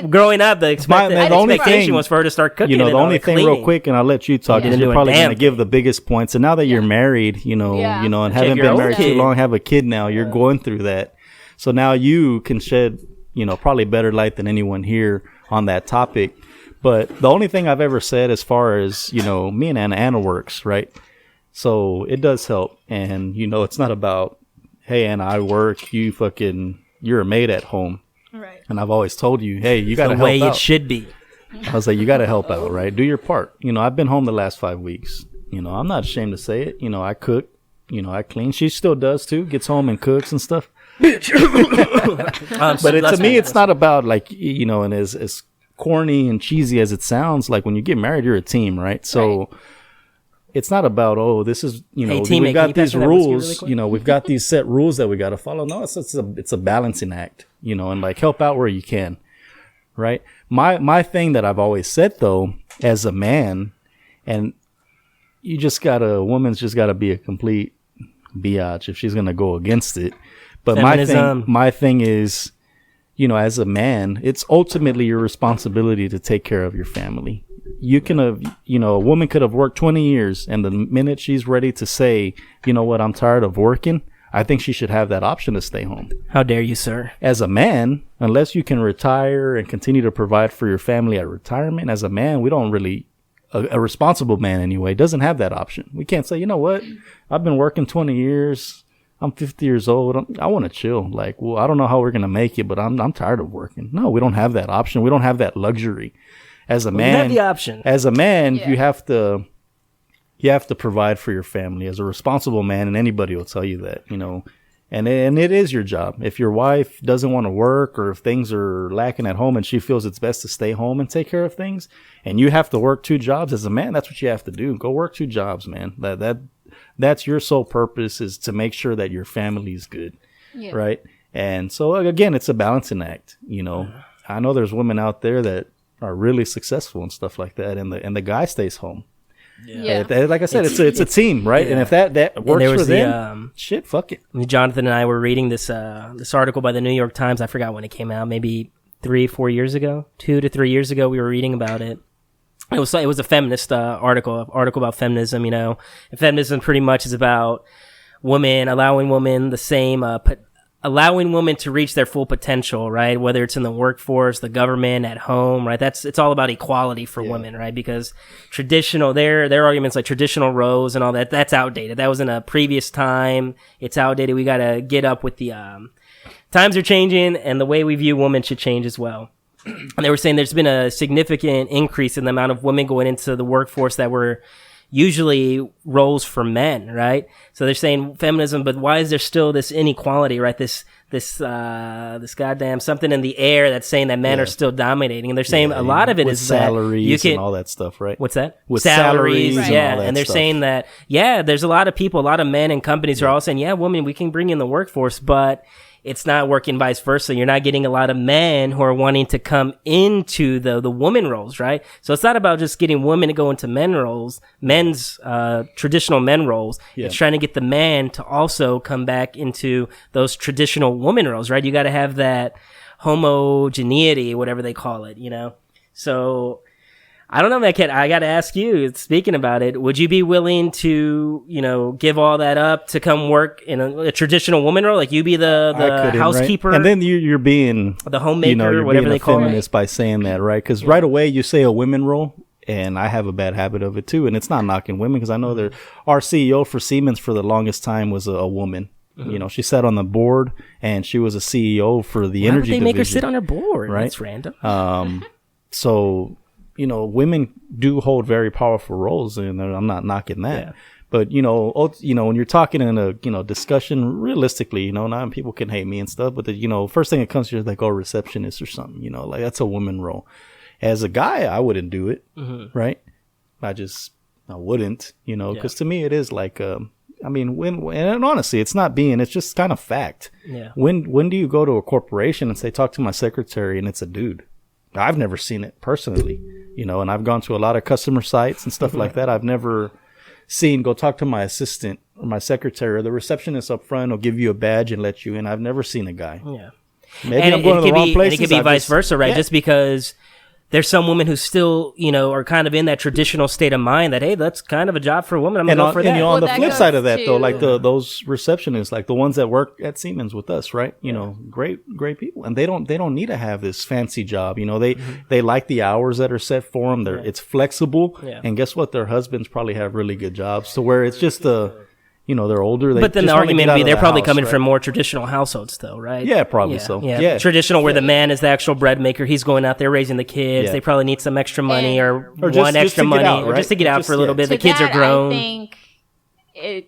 growing up, the expectation was for her to start cooking. The only thing real quick, and I'll let you talk, is you're probably going to give the biggest points. And now that you're married, and haven't been married too long, have a kid now, you're going through that. So now you can shed, probably better light than anyone here on that topic. But the only thing I've ever said as far as, me and Anna works, right? So it does help. And, it's not about, hey, Anna, I work, you're a maid at home. Right. And I've always told you, hey, you got to help out. The way it should be. I was like, you got to help out, right? Do your part. I've been home the last 5 weeks. I'm not ashamed to say it. I cook, I clean. She still does too, gets home and cooks and stuff. But to me, it's not about and as corny and cheesy as it sounds, like when you get married, you're a team, right? So it's not about, this is, we've got these rules, we've got these set rules that we got to follow. No, it's a balancing act, and help out where you can, right? My thing that I've always said though, as a man, and a woman's just got to be a complete biatch if she's going to go against it. But Feminism. my thing is, as a man, it's ultimately your responsibility to take care of your family. You can have, a woman could have worked 20 years, and the minute she's ready to say, you know what, I'm tired of working, I think she should have that option to stay home. How dare you, sir? As a man, unless you can retire and continue to provide for your family at retirement, as a man, we don't really, a responsible man anyway, doesn't have that option. We can't say, you know what, I've been working 20 years. I'm 50 years old. I want to chill. I don't know how we're going to make it, but I'm tired of working. No, we don't have that option. We don't have that luxury. As a man, you have the option. As a man, you have to provide for your family as a responsible man, and anybody will tell you that, and it is your job. If your wife doesn't want to work, or if things are lacking at home and she feels it's best to stay home and take care of things, and you have to work 2 jobs as a man, that's what you have to do. Go work 2 jobs, man. That's your sole purpose, is to make sure that your family is good. Yeah. Right. And so again, it's a balancing act. I know there's women out there that are really successful and stuff like that. And the guy stays home. Yeah. Like I said, it's a team, right? Yeah. And if that works for them, shit, fuck it. Jonathan and I were reading this article by the New York Times. I forgot when it came out, maybe 3-4 years ago, 2 to 3 years ago, we were reading about it. It was a feminist article about feminism, and feminism pretty much is about allowing women the same, allowing women to reach their full potential, right? Whether it's in the workforce, the government, at home, right? It's all about equality for women, right? Because their arguments like traditional roles and all that, that's outdated. That was in a previous time. It's outdated. We got to get up with the times are changing, and the way we view women should change as well. And they were saying there's been a significant increase in the amount of women going into the workforce that were usually roles for men, right? So they're saying feminism, but why is there still this inequality, right? This goddamn something in the air that's saying that men are still dominating. And they're saying a lot of it is salaries that you can, and all that stuff, right? What's that? With salaries and all that and they're saying that, there's a lot of people, a lot of men and companies who are all saying, women, we can bring in the workforce, but it's not working vice versa. You're not getting a lot of men who are wanting to come into the woman roles, right? So it's not about just getting women to go into men's traditional men roles. Yeah. It's trying to get the man to also come back into those traditional woman roles, right? You got to have that homogeneity, whatever they call it, So I don't know, man, I got to ask you, speaking about it, would you be willing to, give all that up to come work in a traditional woman role? Like you be the housekeeper? Right? And then you're being the homemaker, whatever they call it. Feminist by saying that, right? Because right away you say a women role, and I have a bad habit of it too. And it's not knocking women, because I know our CEO for Siemens for the longest time was a woman. Mm-hmm. She sat on the board, and she was a CEO for the energy division. Why would they make her sit on her board? Right? That's random. So... women do hold very powerful roles, and I'm not knocking that. Yeah. But, when you're talking in a, discussion realistically, now people can hate me and stuff, but first thing that comes to you is like, receptionist or something, like that's a woman role. As a guy, I wouldn't do it. Mm-hmm. Right. I wouldn't, because to me it is like, and honestly, it's just kind of fact. Yeah. When do you go to a corporation and say, talk to my secretary, and it's a dude? I've never seen it personally, and I've gone to a lot of customer sites and stuff like that. I've never seen go talk to my assistant or my secretary or the receptionist up front will give you a badge and let you in. I've never seen a guy. Yeah. Maybe And I'm going to the wrong places. And it could be vice versa, right? Just because there's some women who still, are kind of in that traditional state of mind that, hey, that's kind of a job for a woman. I'm going to go for that. And on the flip side of that, though, like those receptionists, like the ones that work at Siemens with us, right? Great people. And they don't need to have this fancy job. They like the hours that are set for them. It's flexible. Yeah. And guess what? Their husbands probably have really good jobs. So where it's just they're older. But then the argument would be they're probably coming from more traditional households, though, right? Yeah, probably so. Yeah. Traditional where the man is the actual bread maker. He's going out there raising the kids. Yeah. They probably need some extra money or one extra money or just to get out for a little bit. The kids are grown. I think it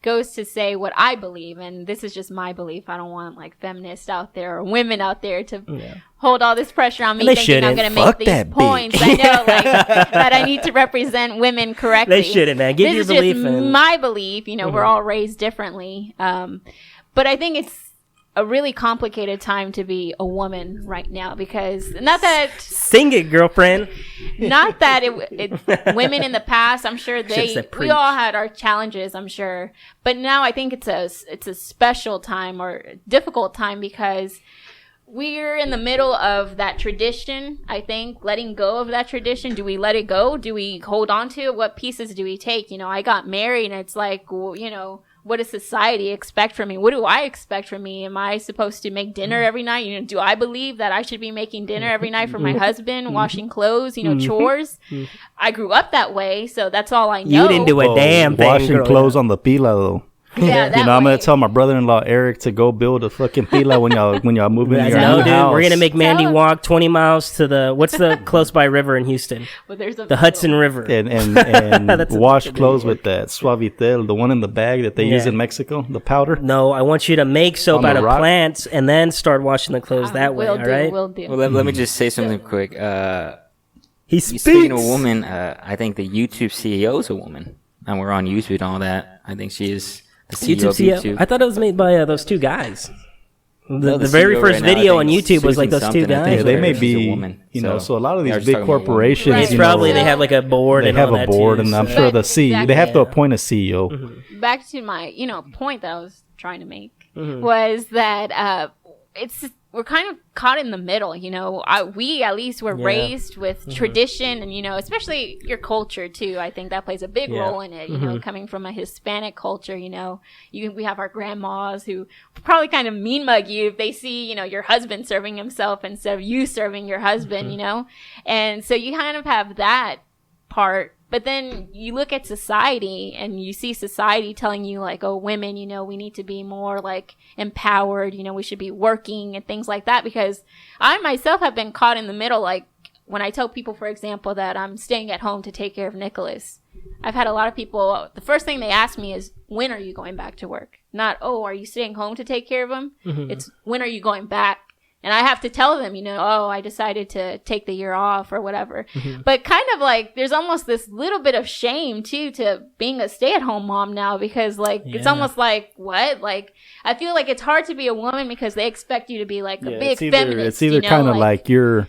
goes to say what I believe, and this is just my belief. I don't want like feminists out there or women out there to hold all this pressure on me thinking I'm going to make these points. I know, that I need to represent women correctly. They shouldn't, man. Give your belief. This is just my belief. We're all raised differently. But I think it's a really complicated time to be a woman right now because not that sing it, girlfriend. Not that women in the past, I'm sure we all had our challenges, I'm sure, but now I think it's a special time or difficult time because we're in the middle of that tradition. I think letting go of that tradition. Do we let it go? Do we hold on to it? What pieces do we take? I got married and it's like, well, what does society expect from me? What do I expect from me? Am I supposed to make dinner every night? Do I believe that I should be making dinner every night for my husband, washing clothes, chores? I grew up that way, so that's all I know. You didn't do a damn thing. Washing clothes on the pila, though. Yeah, I'm gonna tell my brother-in-law Eric to go build a fucking pila when y'all move in your new house. We're gonna make Mandy walk 20 miles to what's the close by river in Houston? Well, there's the Hudson River, and wash clothes with that Suavitel, the one in the bag that they use in Mexico, the powder. No, I want you to make soap out of plants and then start washing the clothes that way. All right. Will do. Well, let me just say something quick. Speaking of women, I think the YouTube CEO is a woman, and we're on YouTube and all that. I think she is. The CEO of YouTube. I thought it was made by those two guys. The very first video on YouTube was like those two guys. Yeah, they may be, woman, so a lot of these big corporations. It's probably they have like a board. They have a board, and I'm sure the CEO. They have to appoint a CEO. Mm-hmm. Back to my, point that I was trying to make was that we're kind of caught in the middle, we at least were raised with tradition and, especially your culture too. I think that plays a big role in it, coming from a Hispanic culture, we have our grandmas who probably kind of mean mug you if they see, your husband serving himself instead of you serving your husband, and so you kind of have that part. But then you look at society and you see society telling you like, oh, women, we need to be more like empowered, we should be working and things like that. Because I myself have been caught in the middle. Like when I tell people, for example, that I'm staying at home to take care of Nicholas, I've had a lot of people, the first thing they ask me is, when are you going back to work? Not, oh, are you staying home to take care of him? It's, when are you going back? And I have to tell them, I decided to take the year off or whatever. But kind of like there's almost this little bit of shame too to being a stay-at-home mom now because like it's almost like what? Like I feel like it's hard to be a woman because they expect you to be like a big feminist. It's either kind of like you're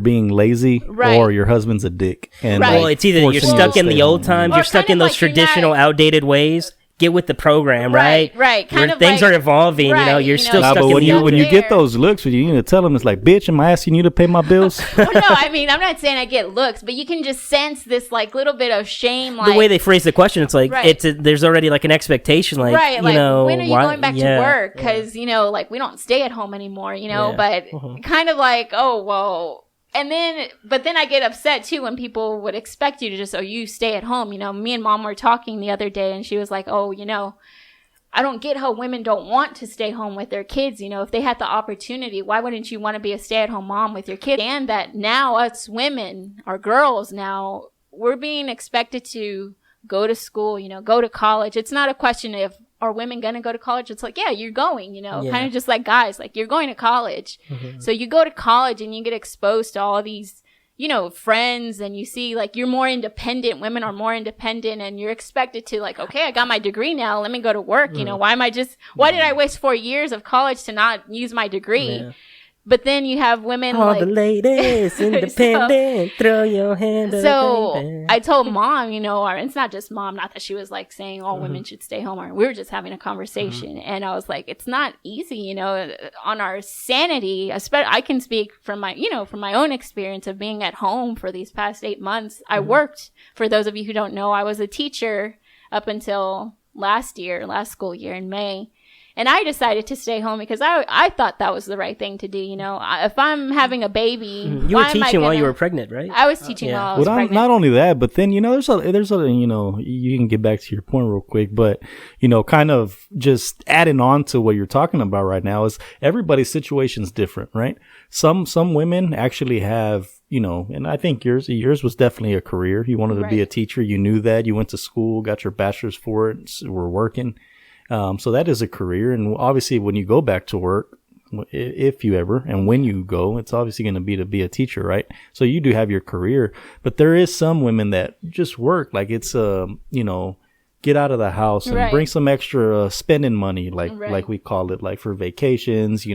being lazy or your husband's a dick. And well, it's either you're stuck in the old times, you're stuck in those traditional outdated ways. Get with the program, right? Right. Kind of things are evolving, you're still stuck in the old. When you get those looks, you need to tell them, it's like, bitch, am I asking you to pay my bills? Well, no, I mean, I'm not saying I get looks, but you can just sense this, like, little bit of shame. Like, the way they phrase the question, it's like, there's already, like, an expectation, like, when are you going back to work? Because, like, we don't stay at home anymore, but kind of like, oh, well... But then I get upset too when people would expect you to just, you stay at home. Me and mom were talking the other day and she was like, I don't get how women don't want to stay home with their kids. If they had the opportunity, why wouldn't you want to be a stay-at-home mom with your kid? And that now us women, our girls now, we're being expected to go to school, go to college. It's not a question of, are women going to go to college? It's like, yeah, you're going, kind of just like guys, like you're going to college. So you go to college and you get exposed to all these, friends, and you see like you're more independent. Women are more independent and you're expected to like, okay, I got my degree now. Let me go to work. Why did I waste 4 years of college to not use my degree? But then you have women all like the ladies independent, throw your hand up. So baby. I told mom, or it's not just mom, not that she was like saying all women should stay home, or we were just having a conversation, and I was like, it's not easy, on our sanity. I can speak from my own experience of being at home for these past 8 months. I worked, for those of you who don't know, I was a teacher up until last school year in May. And I decided to stay home because I thought that was the right thing to do. If I'm having a baby, you were teaching while you were pregnant, right? I was teaching while I was pregnant. Not only that, but then there's a you can get back to your point real quick, but kind of just adding on to what you're talking about right now is everybody's situation is different, right? Some women actually have and I think yours was definitely a career. You wanted to be a teacher. You knew that. You went to school, got your bachelor's for it, were working. So that is a career. And obviously when you go back to work, if you ever, and when you go, it's obviously going to be a teacher, right? So you do have your career, but there is some women that just work like it's, get out of the house and bring some extra spending money, like we call it, like for vacations,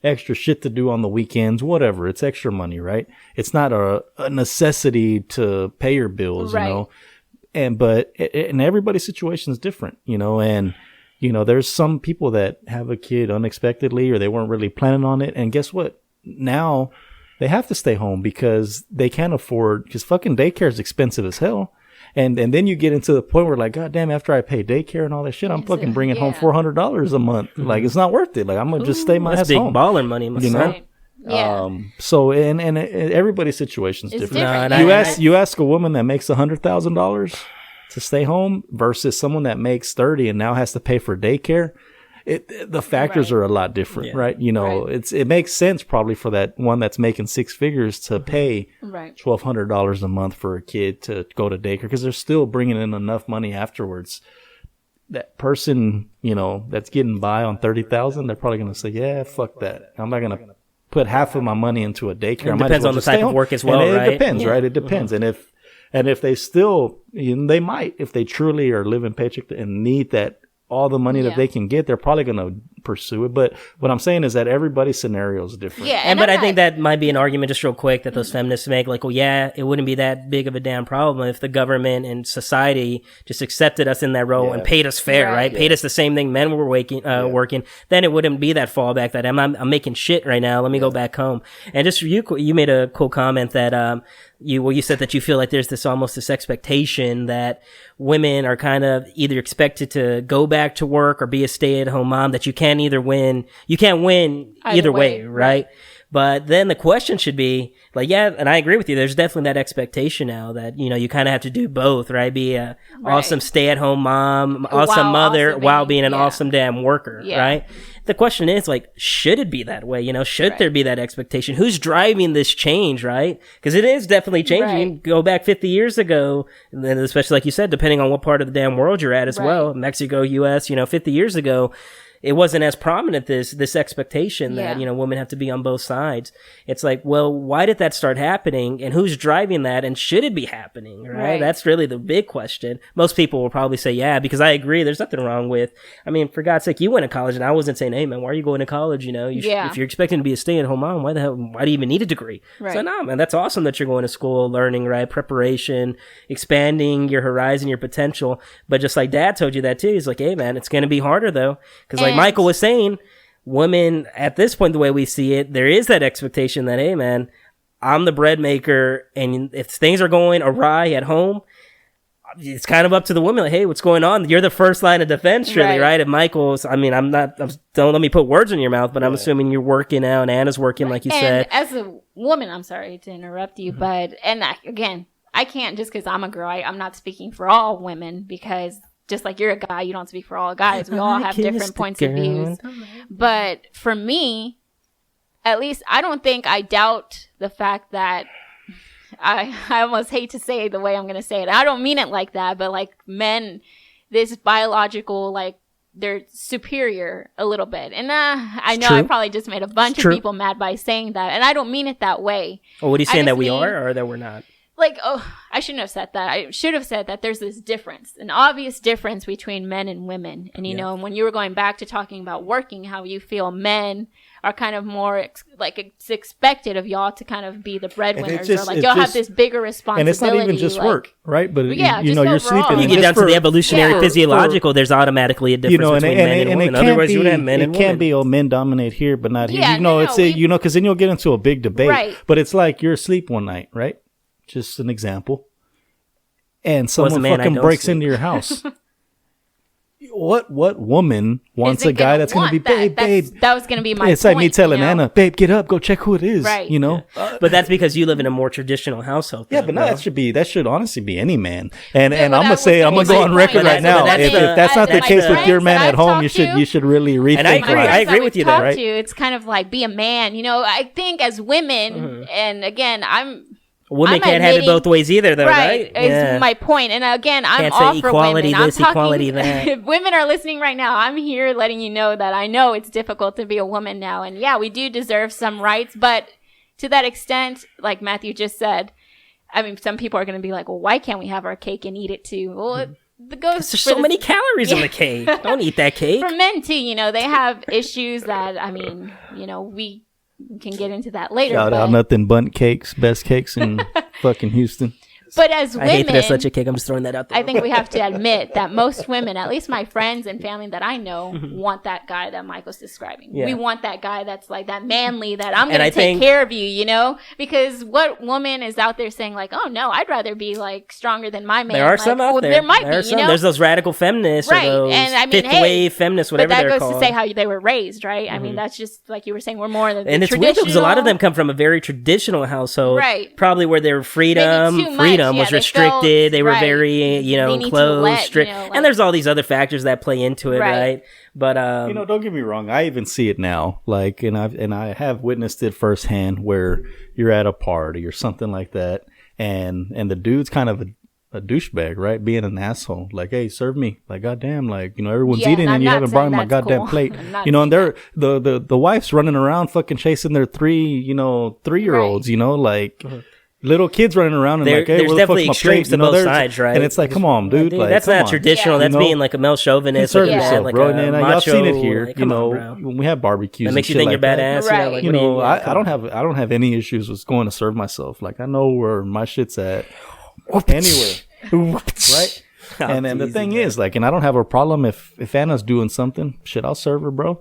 extra shit to do on the weekends, whatever. It's extra money, right? It's not a necessity to pay your bills, but everybody's situation is different, and there's some people that have a kid unexpectedly or they weren't really planning on it. And guess what? Now they have to stay home because they can't afford, because fucking daycare is expensive as hell. And then you get into the point where like, God damn, after I pay daycare and all that shit, I'm fucking bringing home $400 a month. Like, it's not worth it. Like, I'm going to just stay my ass home. That's big baller money, Right. Yeah. So, and everybody's situation is different. different. You ask a woman that makes $100,000 to stay home versus someone that makes 30 and now has to pay for daycare. The factors are a lot different, right? It makes sense probably for that one that's making six figures to pay $1,200 a month for a kid to go to daycare because they're still bringing in enough money afterwards. That person, that's getting by on 30,000, they're probably going to say, yeah, fuck that. I'm not going to put half of my money into a daycare. It depends on the type of work as well, and right? It depends, right? It depends. And if they still, they might, if they truly are living paycheck and need that, all the money that they can get, they're probably going to pursue it. But what I'm saying is that everybody's scenario is different. Yeah, but I think that might be an argument just real quick that those feminists make. Like, well, yeah, it wouldn't be that big of a damn problem if the government and society just accepted us in that role and paid us fair, right? Paid us the same thing men were working. Then it wouldn't be that fallback that I'm making shit right now. Let me go back home. And just you made a cool comment that you said that you feel like there's this expectation that women are kind of either expected to go back to work or be a stay-at-home mom, that you can't win either way, right? But then the question should be like, yeah, and I agree with you. There's definitely that expectation now that, you kind of have to do both, right? Be a awesome stay-at-home mom, awesome mother, while being an awesome damn worker, right? The question is like, should it be that way? Should there be that expectation? Who's driving this change, right? Because it is definitely changing. Go back 50 years ago, and then especially like you said, depending on what part of the damn world you're at as well, Mexico, US, 50 years ago, it wasn't as prominent, this expectation that, women have to be on both sides. It's like, well, why did that start happening and who's driving that and should it be happening, right? That's really the big question. Most people will probably say, yeah, because I agree. There's nothing wrong with, for God's sake, you went to college and I wasn't saying, hey man, why are you going to college? If you're expecting to be a stay-at-home mom, why do you even need a degree? So no, man, that's awesome that you're going to school, learning, right? Preparation, expanding your horizon, your potential. But just like dad told you that too, he's like, hey man, it's going to be harder though. Because like Michael was saying, women at this point, the way we see it, there is that expectation that, hey man, I'm the bread maker, and if things are going awry at home, it's kind of up to the woman. Like, hey, what's going on? You're the first line of don't let me put words in your mouth, but I'm assuming you're working out, and Anna's working, like you said. As a woman, I'm sorry to interrupt you, but again, I can't just because I'm a girl. I'm not speaking for all women because. Just like you're a guy, you don't speak for all guys. We all have different points of views. But for me, at least, I don't think I doubt the fact that I almost hate to say it the way I'm going to say it. I don't mean it like that, but like men, this biological, like they're superior a little bit. And I know I probably just made a bunch of people mad by saying that. And I don't mean it that way. Well, what are you saying, that we are or that we're not? Like, I shouldn't have said that. I should have said that there's this difference, an obvious difference between men and women. And, and when you were going back to talking about working, how you feel men are kind of more like it's expected of y'all to kind of be the breadwinners, just- or like it's y'all have just- this bigger responsibility. And it's not even just like, work, right? But Yeah, you just know, you're overall. sleeping. You and get just down to the evolutionary for- physiological, there's automatically a difference and between men and women. it can't Otherwise, be, you would have men and it can't women. be, oh, men dominate here, but not here. Yeah, You know, no, it's no, you know, because then you'll get into a big debate. Right. But it's like you're asleep one night, right? Just an example. And someone man, I fucking don't breaks sleep. into your house. What woman wants isn't a guy gonna that's going to be, want that. babe? That was going to be my It's like me point, telling you know? Anna, babe, get up, go check who it is. Right. You know? But that's because you live in a more traditional household. Yeah, though, but no, bro. that should honestly be any man. And Yeah, and but I'm that gonna say, was I'm gonna gonna go be on my record point. right now. That's If the- that's not the that's case the- with your man friends at that home, I've you talked to- should really rethink. And I agree. life. I agree with you there, Talk right? to, it's kind of like be a man. You know, I think as women, and again, Women I'm can't have it admitting- both ways either, though, right? Is my point. And again, I'm Can't all say for equality women. this, I'm talking, equality that. If women are listening right now, I'm here letting you know that I know it's difficult to be a woman now. And yeah, we do deserve some rights. But to that extent, like Matthew just said, I mean, some people are going to be like, well, why can't we have our cake and eat it too? Well, it goes There's for so the- many calories in the cake. Don't eat that cake. For men too, you know, they have issues that, I mean, you know, we can get into that later. Shout out, nothing but cakes, best cakes in fucking Houston. But as I women, hate that there's such a cake. I'm just throwing that out there. I think we have to admit that most women, at least my friends and family that I know, want that guy that Michael's describing. Yeah. We want that guy that's like that manly, that I'm And going I to take think- care of you, you know? Because what woman is out there saying like, oh no, I'd rather be like stronger than my man? There are Like, some out well, there. There might There are be, some. you know? There's those radical feminists, Right, or those and I mean, fifth hey, wave feminists, whatever but that they're goes called. to say how they were raised, right? I mean, that's just like you were saying, we're more than the And it's weird because a lot of traditional- them come from a very traditional household, Right. Probably where their freedom Maybe too much. was Yeah, they restricted. felt- They were right. very, you know, They need to enclosed, let, you strict, know, like- and there's all these other factors that play into it, Right. right? But You know, don't get me wrong. I even see it now. Like, and I have witnessed it firsthand where you're at a party or something like that, and the dude's kind of a douchebag, right? Being an asshole. Like, hey, serve me. Like, goddamn, like, you know, everyone's Yeah, eating and I'm and you not haven't brought saying my that's goddamn cool. plate. I'm not You know, and saying they're the wife's running around fucking chasing their 3-year-olds, Right. you know, like. Little kids running around and There- like, hey, there's where the definitely fuck's my extremes plate? to both there's- sides, right? And it's like, come on, dude. Like, that's come not on. traditional. Yeah. That's You know? being like a male chauvinist, Serve like, yourself, like bro. a And macho. I've seen it here. Like, You come know, on, bro. when we have barbecues, That makes and you shit think you're like that. badass, Right. you know? Like, You what do know, yeah, come I don't have any issues with going to serve myself. Like, I know where my shit's at. Anywhere. Right? And then the thing is, like, and I don't have a problem if Anna's doing something. Shit, I'll serve her, bro.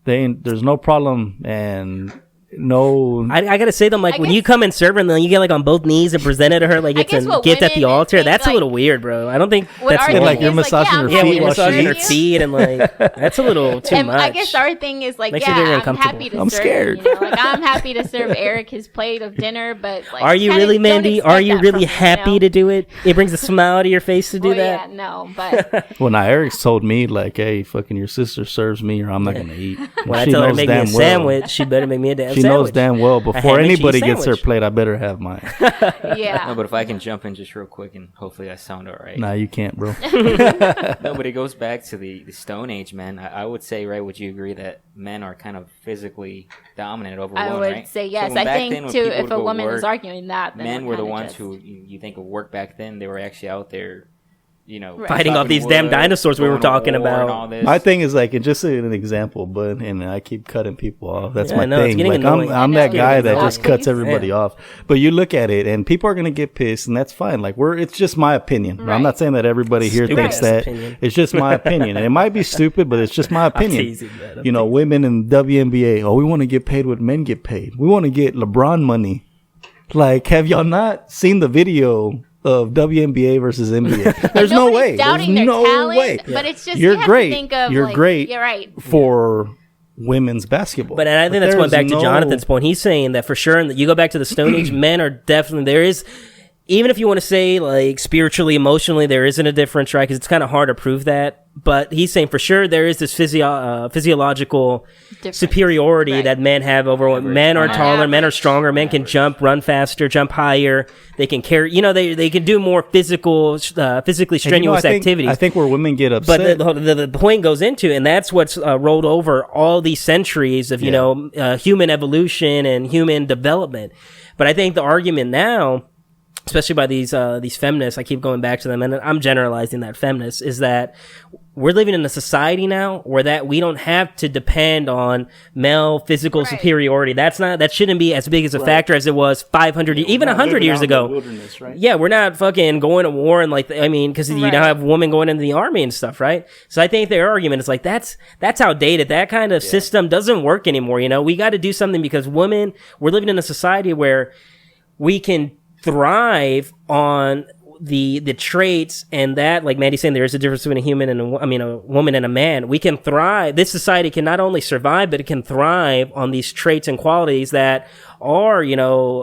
There's no problem. And no. I gotta say though, like I when guess- you come and serve her, and then you get like on both knees and present it to her like I it's guess a what gift at the women altar. think, That's a like- little weird, bro. I don't think What that's our normal. like thing you're is, massaging yeah, her I'm Yeah, feet when happy you're to while she serve massaging her you. eats. feet and like that's a little too And much. I guess our thing is like, Makes you very yeah, I'm uncomfortable. happy to I'm serve. scared. You know? Like I'm happy to serve Eric his plate of dinner, but like, Are you kinda really, don't Mandy? expect Are you that really from me, happy you know? to do it? It brings a smile to your face to do Well, that. Yeah, no, but Well, now Eric's told me, like, hey, fucking your sister serves me or I'm not going to eat. When I She tell her to knows make me a damn well. sandwich, she better make me a damn She sandwich. knows damn well a before ham and anybody cheese gets her sandwich. plate, I better have mine. yeah. No, but if I can jump in just real quick and hopefully I sound all right. Nah, you can't, bro. No, but it goes back to the Stone Age, man. I would say, right, would you agree that men are kind of physically dominant over I women, would right? say So yes. when I back think then, when too, people if would a go woman work, is arguing that, then men we're were the kinda ones just- who you think of work back then. They were actually out there, you know, Right. Fighting off chopping these damn wood, dinosaurs we were going to talking war and about. all this. My thing is like, it's just an example, but and I keep cutting people off. That's Yeah, my I know, it's thing. getting Like annoying. I'm I that know, guy it's that getting just annoying. cuts everybody Yeah. off. But you look at it, and people are gonna get pissed, and that's fine. Like it's just my opinion. I'm Right. not saying that everybody here Stupid thinks ass that. opinion. It's just my opinion, and it might be stupid, but it's just my opinion. teasing, man. I'm You know, women in WNBA. Oh, we want to get paid what men get paid. We want to get LeBron money. Like, have y'all not seen the video of WNBA versus NBA? There's no Nobody's way. There's doubting their no talent, way. but it's just You're you have great. to think of You're like, great. You're right. For women's basketball. But and I think that's going there's back to no- Jonathan's point. He's saying that for sure. And you go back to the Stone Age, men are definitely there is. Even if you want to say like spiritually, emotionally, there isn't a difference, right? Because it's kind of hard to prove that. But he's saying for sure there is this physiological Difference. superiority Right. that men have over women. Men are On taller, men are average. stronger, men can jump, run faster, jump higher. They can carry, they can do more physically And, you know, strenuous I think, activities. I think where women get upset. But the point goes into, and that's what's rolled over all these centuries of, human evolution and human development. But I think the argument now especially by these feminists, I keep going back to them, and I'm generalizing that feminists, is that we're living in a society now where that we don't have to depend on male physical superiority. That shouldn't be as big as a factor as it was 500, even 100 years ago. Right? Yeah, we're not fucking going to war and because you now have women going into the army and stuff, right? So I think their argument is like, that's outdated. That kind of system doesn't work anymore. We got to do something because we're living in a society where we can thrive on the traits, and that, like Mandy's saying, there is a difference between a woman and a man. We can thrive. This society can not only survive, but it can thrive on these traits and qualities that are,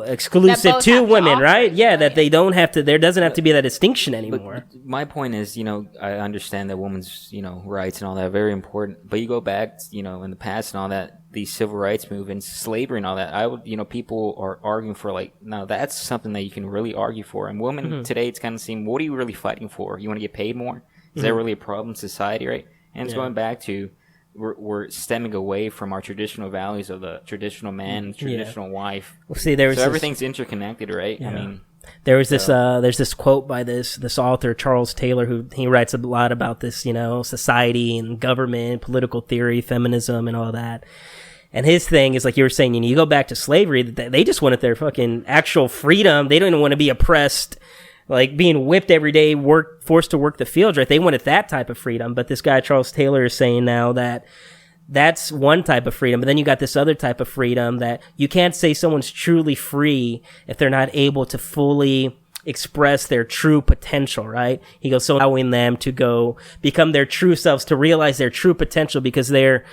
exclusive to women, right? Yeah, that they don't have to. There doesn't have to be that distinction anymore. But my point is, I understand that women's, rights and all that are very important. But you go back, in the past and all that, these civil rights movements, slavery and all that. People are arguing for no, that's something that you can really argue for. And women today, it's kind of seem, what are you really fighting for? You want to get paid more? Is that really a problem in society, right? And it's going back to, we're stemming away from our traditional values of the traditional man, traditional wife. Well, see, everything's interconnected, right? Yeah. There's this quote by this author, Charles Taylor, who he writes a lot about this, society and government, political theory, feminism, and all that. And his thing is, like you were saying, you go back to slavery, they just wanted their fucking actual freedom. They don't even want to be oppressed, like being whipped every day, forced to work the fields, right? They wanted that type of freedom. But this guy, Charles Taylor, is saying now that that's one type of freedom. But then you got this other type of freedom that you can't say someone's truly free if they're not able to fully express their true potential, right? He goes, so allowing them to go become their true selves, to realize their true potential, because they're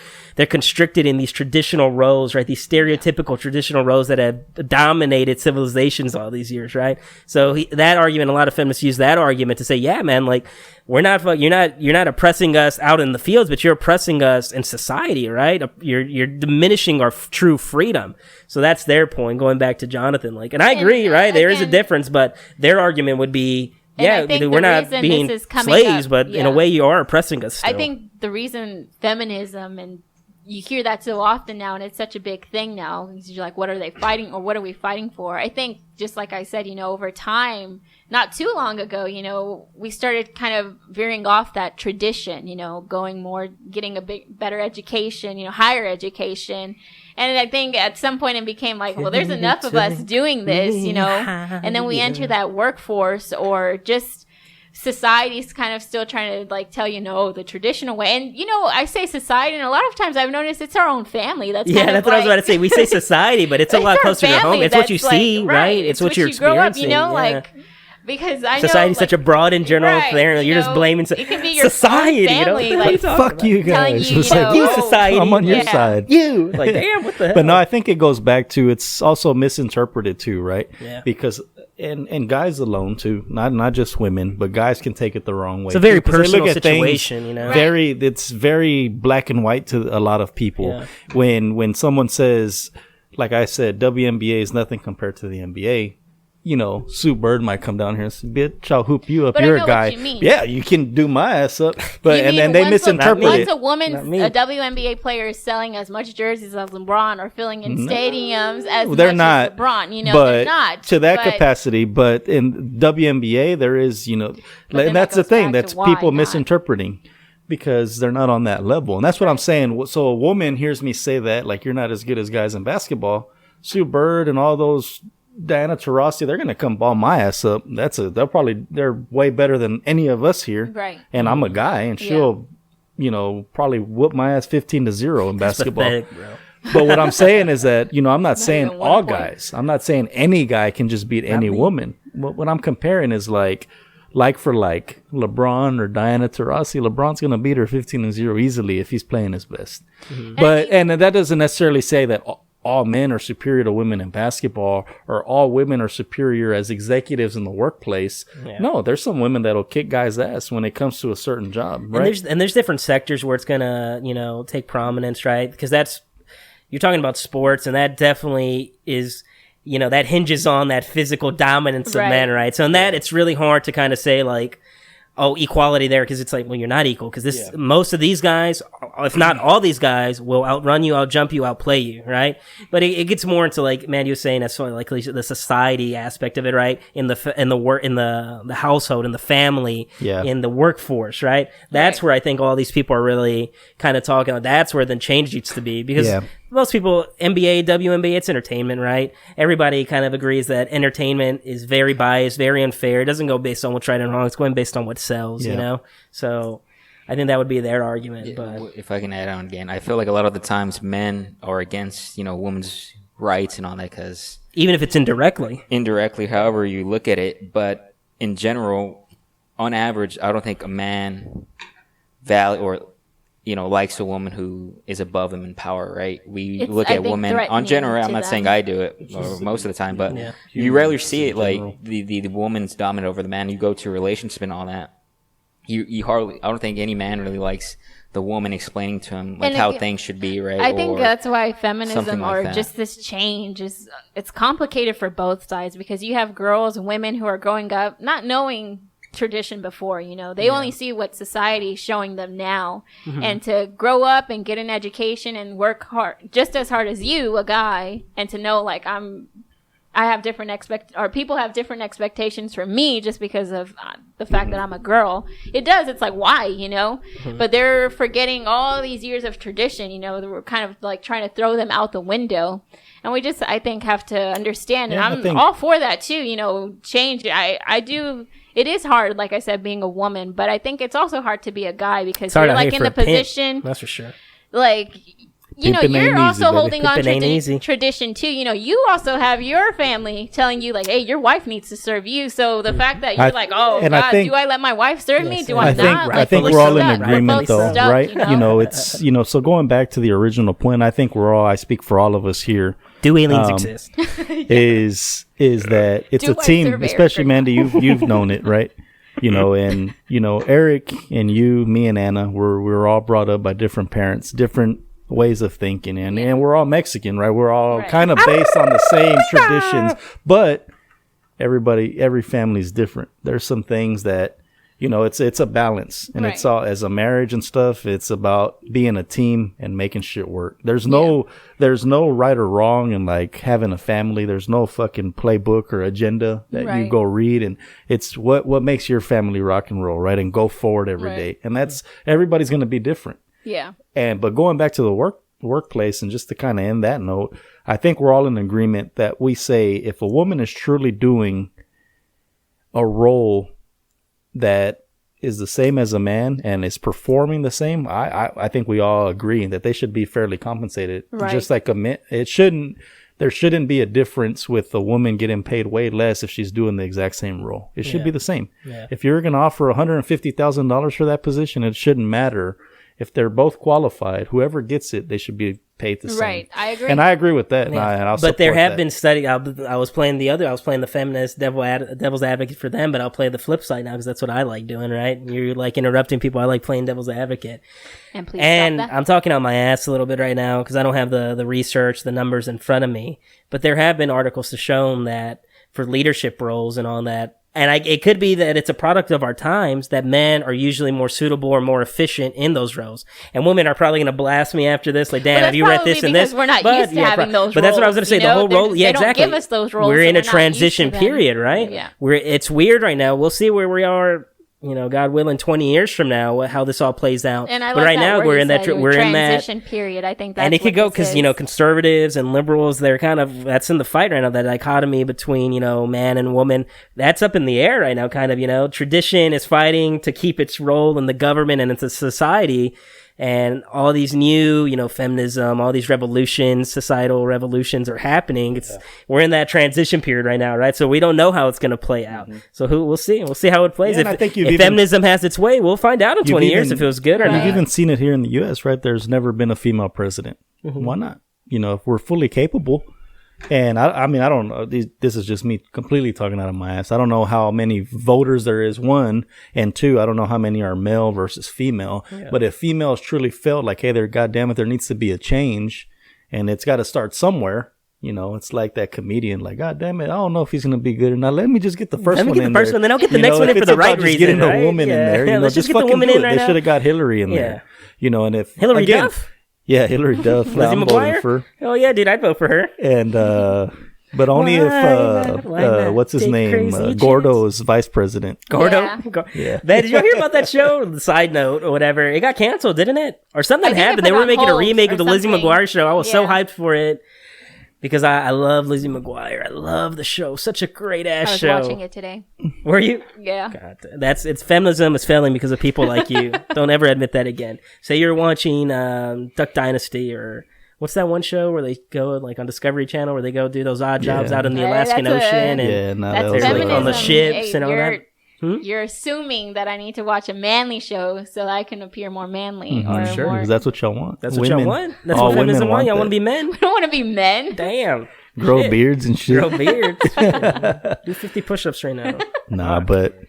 constricted in these traditional roles, right? These stereotypical traditional roles that have dominated civilizations all these years, right? So that argument, a lot of feminists use that argument to say, yeah, man, like, you're not oppressing us out in the fields, but you're oppressing us in society, right? You're diminishing our true freedom. So that's their point, going back to Jonathan. And I agree, right? There is a difference, but their argument would be, we're not being slaves, but in a way you are oppressing us still. I think the reason feminism, and you hear that so often now, and it's such a big thing now, because you're like, what are they fighting, or what are we fighting for? I think, just like I said, over time, not too long ago, we started kind of veering off that tradition, going more, getting a better education, higher education. And I think at some point it became like, well, there's enough of us doing this, and then we enter that workforce, or just society's kind of still trying to tell the traditional way. And I say society, and a lot of times I've noticed it's our own family that's that's what I was about to say. We say society, but it's a lot closer to home. It's what you see, right? It's what you're experiencing. Grow up, because I know society's such a broad and general thing. You're just blaming it can be your society. Family, fuck you guys. You, you society. I'm on your side. You damn, what the hell? But no, I think it goes back to, it's also misinterpreted too, right? Yeah. Because and guys alone too, not just women, but guys can take it the wrong way. It's a very personal situation, It's very black and white to a lot of people. Yeah. When someone says, like I said, WNBA is nothing compared to the NBA. Sue Bird might come down here and say, bitch, I'll hoop you up. But You're I know a guy. what you mean. Yeah, you can do my ass up. But and then they misinterpret it. Once a WNBA player is selling as much jerseys as LeBron, or filling in stadiums as much as LeBron, they're not. To that capacity, but in WNBA, there is, and that's the thing. That's people misinterpreting, because they're not on that level. And that's what I'm saying. So a woman hears me say that, like, you're not as good as guys in basketball. Sue Bird and all those, Diana Taurasi, they're gonna come ball my ass up. They're way better than any of us here. Right. And I'm a guy, and she'll, probably whoop my ass 15-0 in basketball. Pathetic, bro. But what I'm saying is that, I'm not saying all guys. I'm not saying any guy can just beat any woman. What I'm comparing is like for like LeBron or Diana Taurasi. LeBron's gonna beat her 15-0 easily if he's playing his best. Mm-hmm. But and that doesn't necessarily say that all men are superior to women in basketball, or all women are superior as executives in the workplace. Yeah. No, there's some women that'll kick guys' ass when it comes to a certain job, right? And there's different sectors where it's gonna, take prominence, right? Because you're talking about sports, and that definitely is, that hinges on that physical dominance of men, right? So in that, it's really hard to kind of say like, equality there, because it's like, well, you're not equal, because most of these guys, if not all these guys, will outrun you, outjump you, outplay you, right? But it gets more into, like Mandy was saying, that's sort of like the society aspect of it, right? In the household, in the family, in the workforce, right? That's where I think all these people are really kind of talking about. That's where the change needs to be, because most people, NBA, WNBA, it's entertainment, right? Everybody kind of agrees that entertainment is very biased, very unfair. It doesn't go based on what's right and wrong. It's going based on what sells, you know? So I think that would be their argument. But if I can add on again, I feel like a lot of the times men are against, women's rights and all that, because even if it's indirectly, however you look at it, but in general, on average, I don't think a man likes a woman who is above him in power, right? We look at women on general. I'm not saying I do it or most of the time, but you rarely see it like the woman's dominant over the man. You go to a relationship and all that. You hardly. I don't think any man really likes the woman explaining to him how things should be, right? I think that's why feminism just this change it's complicated for both sides, because you have girls, women who are growing up not knowing tradition before, they only see what society is showing them now, and to grow up and get an education and work hard, just as hard as you, a guy, and to know like I have different people have different expectations from me just because of the fact that I'm a girl. It's like, why, but they're forgetting all these years of tradition, we're kind of like trying to throw them out the window. And we just, I think, have to understand, and I'm all for that too, change. I do. It is hard, like I said, being a woman, but I think it's also hard to be a guy, because you're like in the position. That's for sure. Like, you're also holding on to tradition too. You also have your family telling you like, hey, your wife needs to serve you. So the fact that you're like, oh God, do I let my wife serve me? Do I not? I think we're all in agreement though, right? It's, so going back to the original point, I think I speak for all of us here. Do aliens exist? Is that it's a team, especially Mandy, you've known it, right? And Eric and you, me and Anna, we're all brought up by different parents, different ways of thinking, and we're all Mexican, right? We're all kind of based on the same traditions, but every family is different. There's some things that it's a balance, and it's all, as a marriage and stuff, it's about being a team and making shit work. There's no right or wrong in like having a family. There's no fucking playbook or agenda that you go read, and it's what makes your family rock and roll, right? And go forward every day. And that's, everybody's going to be different. Yeah. But going back to the workplace, and just to kind of end that note, I think we're all in agreement that we say if a woman is truly doing a role that is the same as a man and is performing the same, I think we all agree that they should be fairly compensated. Just like there shouldn't be a difference with a woman getting paid way less if she's doing the exact same role. It should be the same. If you're going to offer $150,000 for that position, it shouldn't matter. If they're both qualified, whoever gets it, they should be paid the same. Right, I agree. And I agree with that. But there have been studies. I was playing the feminist devil's advocate for them, but I'll play the flip side now because that's what I like doing, right? You're like interrupting people. I like playing devil's advocate. And please and stop that. I'm talking on my ass a little bit right now because I don't have the research, the numbers in front of me. But there have been articles to show that for leadership roles and all that, and it could be that it's a product of our times that men are usually more suitable or more efficient in those roles. And women are probably going to blast me after this. Like, Dan, have you read this and this? We're not used to having those roles. But that's what I was going to say. The whole role. Yeah, exactly. They don't give us those roles. We're in a transition period, right? Yeah. It's weird right now. We'll see where we are, God willing, 20 years from now, how this all plays out. And I but right now, we're in that transition period. I think that's and it could go because, conservatives and liberals, that's in the fight right now, that dichotomy between, man and woman. That's up in the air right now, kind of, tradition is fighting to keep its role in the government and into society. And all these new, feminism, all these revolutions, societal revolutions are happening. We're in that transition period right now, right? So we don't know how it's going to play out. So we'll see. We'll see how it plays. Yeah, if feminism has its way, we'll find out in 20 years if it was good or not. You've even seen it here in the U.S., right? There's never been a female president. Why not? If we're fully capable. And I mean, I don't know. This is just me completely talking out of my ass. I don't know how many voters there is, one, and two, I don't know how many are male versus female. Yeah. But if females truly felt like, hey, goddamn it, there needs to be a change, and it's got to start somewhere. You know, it's like that comedian, like, God damn it, I don't know if he's gonna be good or not. Let me just get the first Let me one get the in first there. one, then I'll get the You next know, one if in for it's the right about just reason. getting right? a woman in there, you know, Let's just get the fucking woman do in it. right They now. should have got Hillary in Yeah. there. You know, and if Hillary again, Duff? Yeah, Hillary Duff. Lizzie I'm voting McGuire? for. Oh yeah, dude, I'd vote for her. And but only Why not what's his take name? crazy Gordo is vice president. Gordo. Yeah. Yeah. Man, did y'all hear about that show? Side note or whatever. It got canceled, didn't it? Or something I think it happened. put They were on making a hold remake or of the Lizzie something. McGuire show. I was so Yeah. hyped for it because I love Lizzie McGuire. I love the show. Such a great I ass was show. watching it today. Were you? Yeah. God, it's feminism is failing because of people like you. Don't ever admit that again. Say you're watching Duck Dynasty or what's that one show where they go like on Discovery Channel where they go do those odd jobs out in the Right, Alaskan that's a- Ocean and Yeah, no, That's that was feminism. like on the ships and all you're, that. Hmm? You're assuming that I need to watch a manly show so that I can appear more manly or Sure, more. because that's what y'all want. That's what y'all want. That's all what feminism women want. Y'all want to that. be men? I don't want to be men. Damn. Grow Shit. beards and shit. Grow beards. Do 50 push-ups right now. Nah, but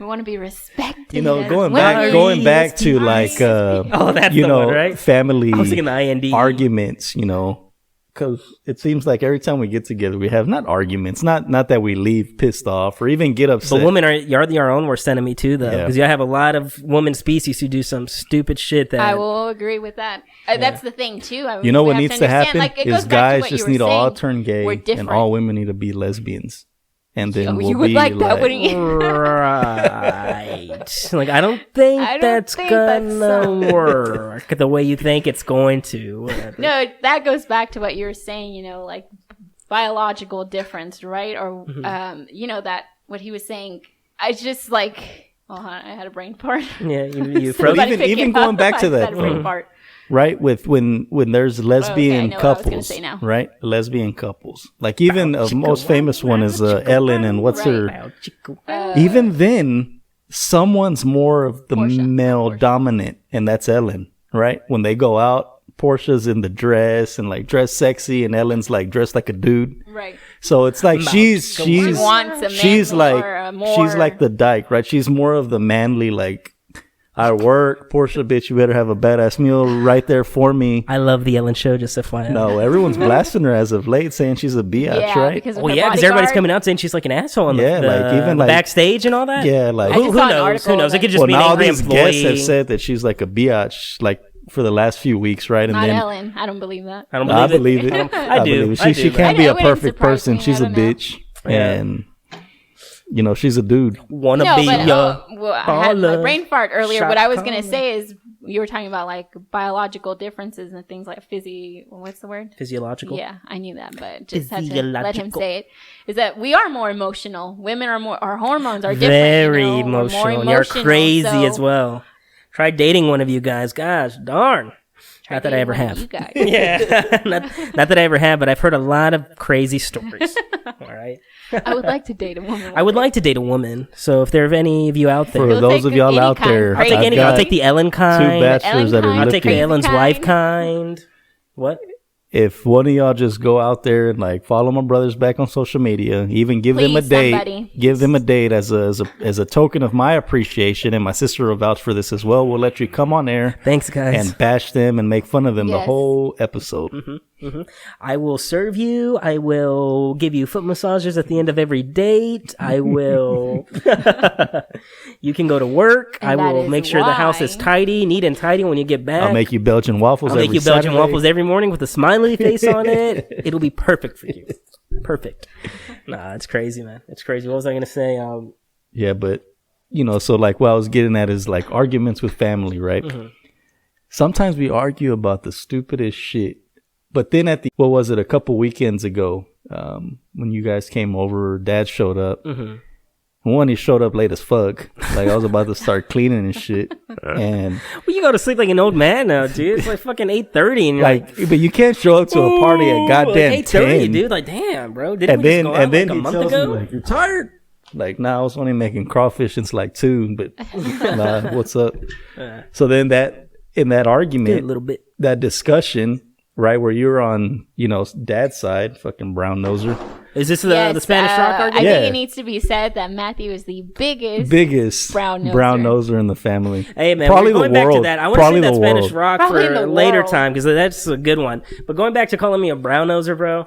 We want to be respected. you know, as going women. back to like Oh, that's you the know, one, right? family I was thinking the IND. arguments, you know, because it seems like every time we get together, we have not arguments, not that we leave pissed off or even get upset. But women are your own worst enemy too, though, Yeah. because you have a lot of woman species who do some stupid shit that I will agree with that. That's the thing too. I mean, You know we what have needs to understand, happen like, it is goes back to guys what you just were need to all saying. turn gay We're and different. all women need to be lesbians. And then Oh, we'll you would be like that, wouldn't you? right. Like I don't think I don't that's think that's gonna work the way you think it's going to. Whatever. No, that goes back to what you were saying, you know, like biological difference, right? Or, you know, that what he was saying. I just like, oh, I had a brain fart. Yeah, you Somebody froze. even- pick it going up. back to I that, had a brain fart. right with when there's lesbian know what I was gonna couples, say now. right? Lesbian couples. Like even a most famous one is Ellen and what's her. Even then, someone's more of the male dominant, and that's Ellen, right? When they go out, Portia's in the dress and like dressed sexy, and Ellen's like dressed like a dude. Right. So it's like She wants a she's manly like or a more- she's like the dyke, right? She's more of the manly, like I work, Portia, bitch, you better have a badass meal right there for me. I love the Ellen Show. Just FYI. No, everyone's blasting her as of late, saying she's a biatch, Yeah, right? because of Well, her yeah, because everybody's bodyguard. coming out saying she's like an asshole on Yeah, the, like, even, like- backstage and all that. Yeah, like I just Who saw an knows? article Who knows? It that- could just well, be an now angry these employee. guests have said that she's like a biatch, like for the last few weeks, right? And Not then Ellen. I don't believe that. I don't I believe believe it. I do. believe it. I She do. can't I be know, a it wouldn't perfect surprise person. me. She's I a don't know. bitch, Yeah. and you know she's a dude. Wanna No, be but a well, I had my baller. brain fart earlier. Shot What I was gonna caller. say is you were talking about like biological differences and things like what's the word? physiological. Yeah, I knew that, but just had to let him Physiological. say it. Is that we are more emotional. Women are more. Our hormones are different. Very you know? We're more emotional. You're crazy so- as well. Try dating one of you guys. Gosh darn. Not that I ever dating one have. of you guys. Yeah. not that I ever have, but I've heard a lot of crazy stories. All right. I would like to date a woman. I would like to date a woman. So if there are any of you out there, For You'll those take of y'all any out kind, there, crazy. I'll take I've I'll got take the Ellen two kind. bachelors that are Ellen I'll take the looking. Ellen's kind. wife kind. What? If one of y'all just go out there and like follow my brothers back on social media, even give them a Please, date, somebody. give them a date as a token of my appreciation, and my sister will vouch for this as well. We'll let you come on air Thanks, guys. and bash them and make fun of them the Yes. whole episode. I will serve you. I will give you foot massages at the end of every date. I will. You can go to work. And I that will is make sure the house is why- tidy, neat and tidy when you get back. I'll make you Belgian waffles. I'll make every you Belgian Saturday. waffles every morning with a smiley face on it. It'll be perfect for you. Perfect. Nah, it's crazy, man. It's crazy. What was I going to say? Yeah, but you know, so like what I was getting at is like arguments with family, right? Sometimes we argue about the stupidest shit, but then what was it, a couple weekends ago, when you guys came over, Dad showed up. One, he showed up late as fuck. Like I was about to start cleaning and shit, and Well, you go to sleep like an old man now, dude. It's like fucking 8:30, and you're like, but you can't show up to a party at goddamn 8:30, 10. dude. Like, damn, bro. Didn't And we then just go out like a he month tells ago? me like, you're tired. Like, nah, I was only making crawfish since like 2, but nah, what's up? So then in that a argument, little bit. that discussion, right, where you're on, you know, Dad's side, fucking brown noser, Is this the Yes, Spanish rock I argument? Yeah. think it needs to be said that Matthew is the biggest. biggest Brown noser in the family. Hey man, Probably we're going the back to world. that. I want to Probably say that the Spanish world. rock Probably for the a later world. time because that's a good one. But going back to calling me a brown noser, bro,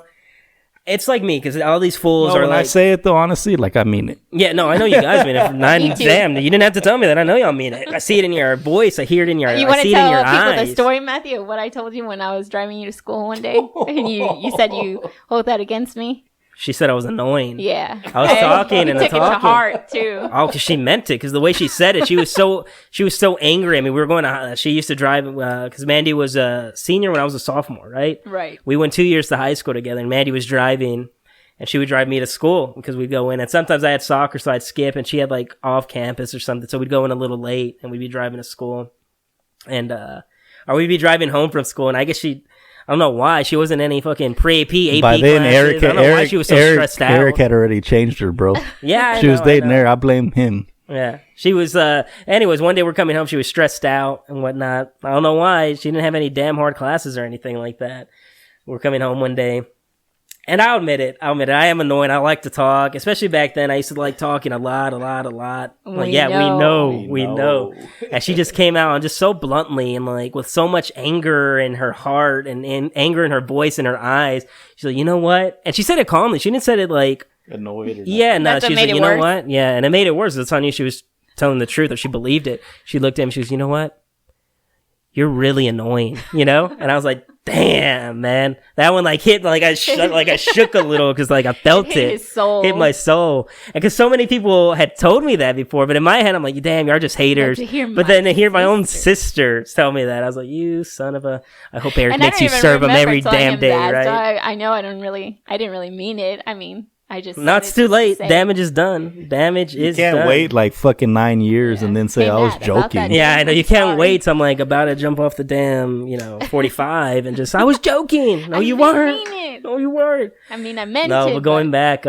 It's like me, because all these fools Well, are when like... I say it, though, honestly, like, I mean it. Yeah, no, I know you guys mean it. Me too. Damn, you didn't have to tell me that. I know y'all mean it. I see it in your voice. I hear it in your... You I want see to it in your tell people eyes. the story, Matthew, of what I told you when I was driving you to school one day? And you said you hold that against me? She said I was annoying. Yeah. I was talking and took talking. it to heart, too. Oh, because she meant it. Because the way she said it, she was so angry. I mean, we were going to... She used to drive... Because Mandy was a senior when I was a sophomore, right? Right. We went 2 years to high school together, and Mandy was driving, and she would drive me to school because we'd go in. And sometimes I had soccer, so I'd skip, and she had like off campus or something, so we'd go in a little late, and we'd be driving to school, and or we'd be driving home from school, and I guess I don't know why she wasn't any fucking pre-AP, AP By then, classes. I don't know why she was so stressed out. Eric had already changed her, bro. Yeah, she was dating Eric. I blame him. Yeah, she was. Anyways, one day we're coming home. She was stressed out and whatnot. I don't know why. She didn't have any damn hard classes or anything like that. We're coming home one day, and I'll admit it. I am annoying. I like to talk, especially back then. I used to like talking a lot. Like, we know. And she just came out and just so bluntly and like with so much anger in her heart and anger in her voice and her eyes. She's like, you know what? And she said it calmly. She didn't say it like annoyed. Yeah, no. That's She was what like, made you it know worse. what? Yeah, and it made it worse. That's on you. She was telling the truth, or she believed it. She looked at him. She was, you know what? You're really annoying, you know? And I was like, damn, man. That one like hit, like I shook a little because like I felt Hit his soul. Hit my soul. And because so many people had told me that before, but in my head, I'm like, damn, you're just haters. to hear But my then to hear my own sister tell me that, I was like, you son of a, I hope Eric And I makes don't you even serve him remember every telling damn him day, that, right? So I know I didn't really mean it. I mean, I just... No, it's said it too late. to say. Damage is done. Damage You is can't done. wait like fucking 9 years and then say Say I was that about joking. that. Yeah, I know. You I'm can't sorry. wait till I'm like about to jump off the damn, 45 and just, I was joking. No, I you didn't weren't. mean it. No, you weren't. I mean, I meant No, it. but going back,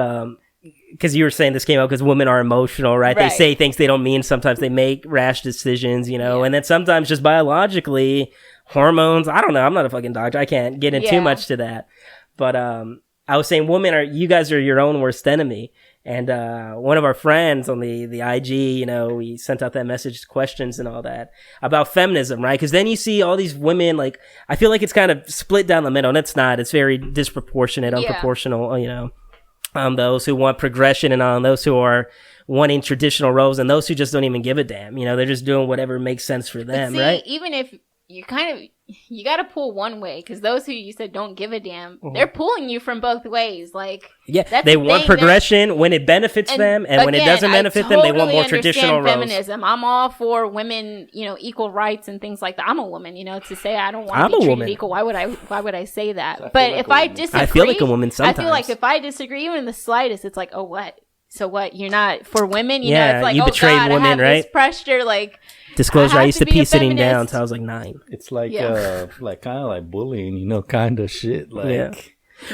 because you were saying this came out because women are emotional, right? They Right. say things they don't mean. Sometimes they make rash decisions, and then sometimes just biologically, hormones. I don't know. I'm not a fucking doctor. I can't get in too Yeah. much to that. But I was saying, you guys are your own worst enemy. And one of our friends on the IG, we sent out that message, questions and all that about feminism, right? Because then you see all these women, like, I feel like it's kind of split down the middle, and it's not. It's very disproportionate, unproportional, those who want progression and on those who are wanting traditional roles and those who just don't even give a damn. They're just doing whatever makes sense for them, See, right? even if you you got to pull one way, because those who you said don't give a damn, they're pulling you from both ways. Like, Yeah, that's they the want thing, progression when it benefits them, and when it doesn't benefit them, they want more traditional roles. Feminism. I'm all for women, equal rights and things like that. I'm a woman, to say I don't want I'm to a be treated woman. equal. Why would I say that? feel But like if a I woman. disagree, I feel like a woman I feel like sometimes. if I disagree even in the slightest, it's like, oh, what? So what? You're not for women? Yeah, It's like, you oh betrayed God, women, I have right? this pressure, like. Disclosure, I I have used to to be pee a sitting down feminist. until I was like 9. It's like Yeah. like kind of like bullying, kind of shit. Like Yeah.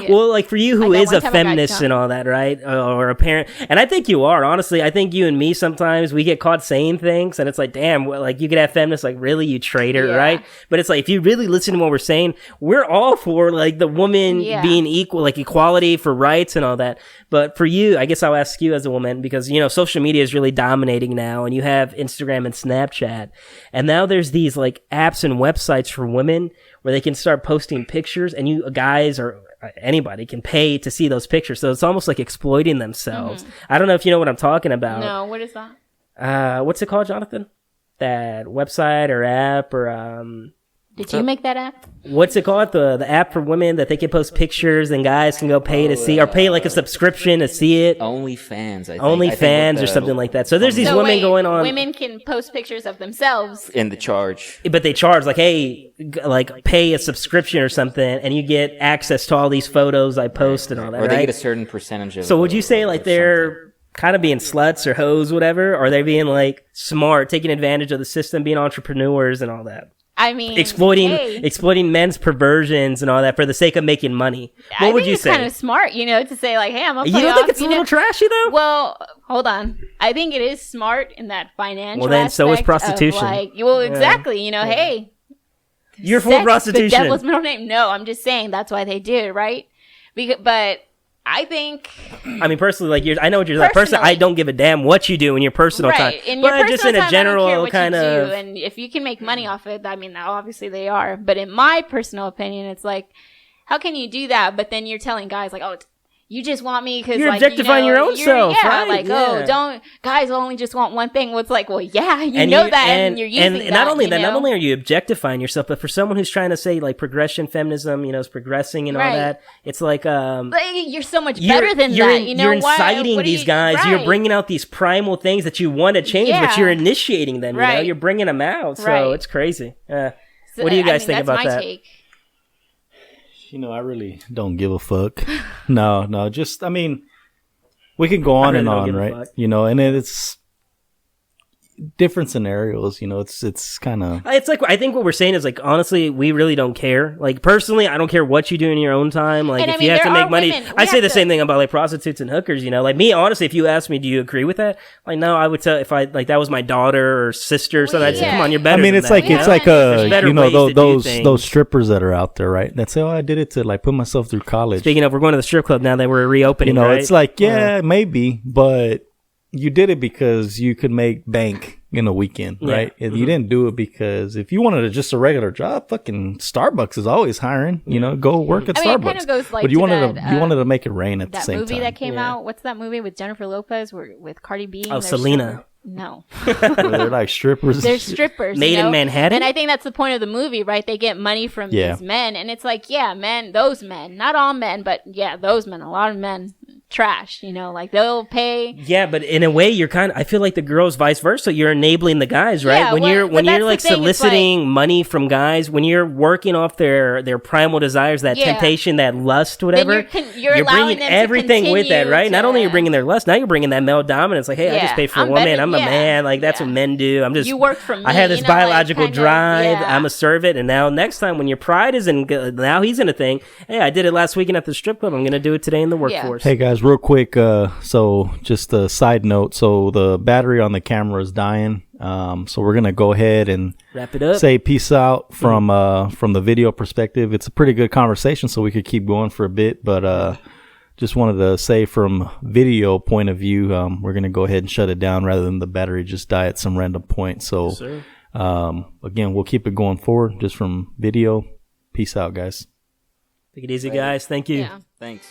Yeah. Well, like for you, who Like that is a one time I got feminist jumped. and all that, right? Or a parent, and I think you are. Honestly, I think you and me sometimes we get caught saying things, and it's like, damn, like you could have feminists, like really, you traitor, Yeah. right? But it's like if you really listen to what we're saying, we're all for like the woman Yeah. being equal, like equality for rights and all that. But for you, I guess I'll ask you as a woman because social media is really dominating now, and you have Instagram and Snapchat, and now there's these like apps and websites for women where they can start posting pictures, and you guys or anybody can pay to see those pictures. So it's almost like exploiting themselves. I don't know if you know what I'm talking about. No, what is that? What's it called, Jonathan? That website or app or Did you make that app? what's it called? The app for women that they can post pictures and guys can go pay to see or pay like a subscription to see it. OnlyFans, I think. OnlyFans or something like that. So there's these So women wait, going on. Women can post pictures of themselves. in the charge. But they charge like, hey, like pay a subscription or something, and you get access to all these photos I post and all that. Or they right? get a certain percentage of So would you say or like something. they're kind of being sluts or hoes, whatever? Or are they being like smart, taking advantage of the system, being entrepreneurs and all that? I mean, Exploiting men's perversions and all that for the sake of making money. I What would think you it's say? kind of smart, to say like, hey, I'm gonna You play don't off, think it's a little trashy though? Well, hold on. I think it is smart in that financial. Well, then so is aspect of, prostitution. Exactly. Hey, You're for sex, the prostitution. devil's middle name. No, I'm just saying that's why they do it, right? But I think I mean, personally, like I know what you're like. Personally, I Personally. don't give a damn what you do in your personal right time. in your But personal just in a time, I don't care general what kind you of. do, and if you can make money off it, I mean, obviously they are. But in my personal opinion, it's like, how can you do that? But then you're telling guys like, oh, you just want me because you're like, objectifying your own self, yeah, right? like Yeah. don't guys only just want one thing. Well, it's like, well, yeah, you know that, and you're using that. And not only that, know? not only are you objectifying yourself, but for someone who's trying to say like progression feminism, is progressing and all that, it's like you're so much better than that. You're inciting these guys. Right. You're bringing out these primal things that you want to change, but you're initiating them. Right. You're bringing them out. So it's crazy. What do you guys think about that's my that? Take. I really don't give a fuck. No, just, we can go on and on, right? And it's different scenarios, it's kind of... It's like, I think what we're saying is, like, honestly, we really don't care. Like, personally, I don't care what you do in your own time. Like, if you have to make money... I say the same thing about, like, prostitutes and hookers, Like, me, honestly, if you ask me, do you agree with that? Like, no, I would tell, if I, like, that was my daughter or sister or something, I'd say, come on, you're better than it's that, like, it's like, those those strippers that are out there, right? That say, I did it to, like, put myself through college. Speaking of, we're going to the strip club now that we're reopening, right? It's like, maybe, but you did it because you could make bank in a weekend, right? And you didn't do it because if you wanted just a regular job, fucking Starbucks is always hiring. Go work at Starbucks. It kind of goes like but you wanted to make it rain at the same time. That movie that came out. What's that movie with Jennifer Lopez with Cardi B? Oh, Selena. No. They're like strippers. They're strippers. Made in Manhattan? And I think that's the point of the movie, right? They get money from these men. And it's like, men, those men. Not all men, but those men. A lot of men. Trash, like they'll pay. Yeah, but in a way, you're I feel like the girls vice versa. You're enabling the guys, right? When you're like soliciting money from guys, when you're working off their primal desires, that temptation, that lust, whatever, you're bringing everything with that, right? Not only you're bringing their lust, now you're bringing that male dominance. Like, hey, I just paid for a woman. I'm a man. Like that's what men do. I'm just you work for me. I have this biological drive. I'm a servant, and now next time when your pride is in, now he's in a thing. Hey, I did it last weekend at the strip club. I'm gonna do it today in the workforce. Hey guys. Real quick, so just a side note. So the battery on the camera is dying. So we're gonna go ahead and wrap it up. Say peace out from the video perspective. It's a pretty good conversation, so we could keep going for a bit. But just wanted to say from video point of view, we're gonna go ahead and shut it down rather than the battery just die at some random point. So again, we'll keep it going forward just from video. Peace out, guys. Take it easy, guys. Thank you. Thanks.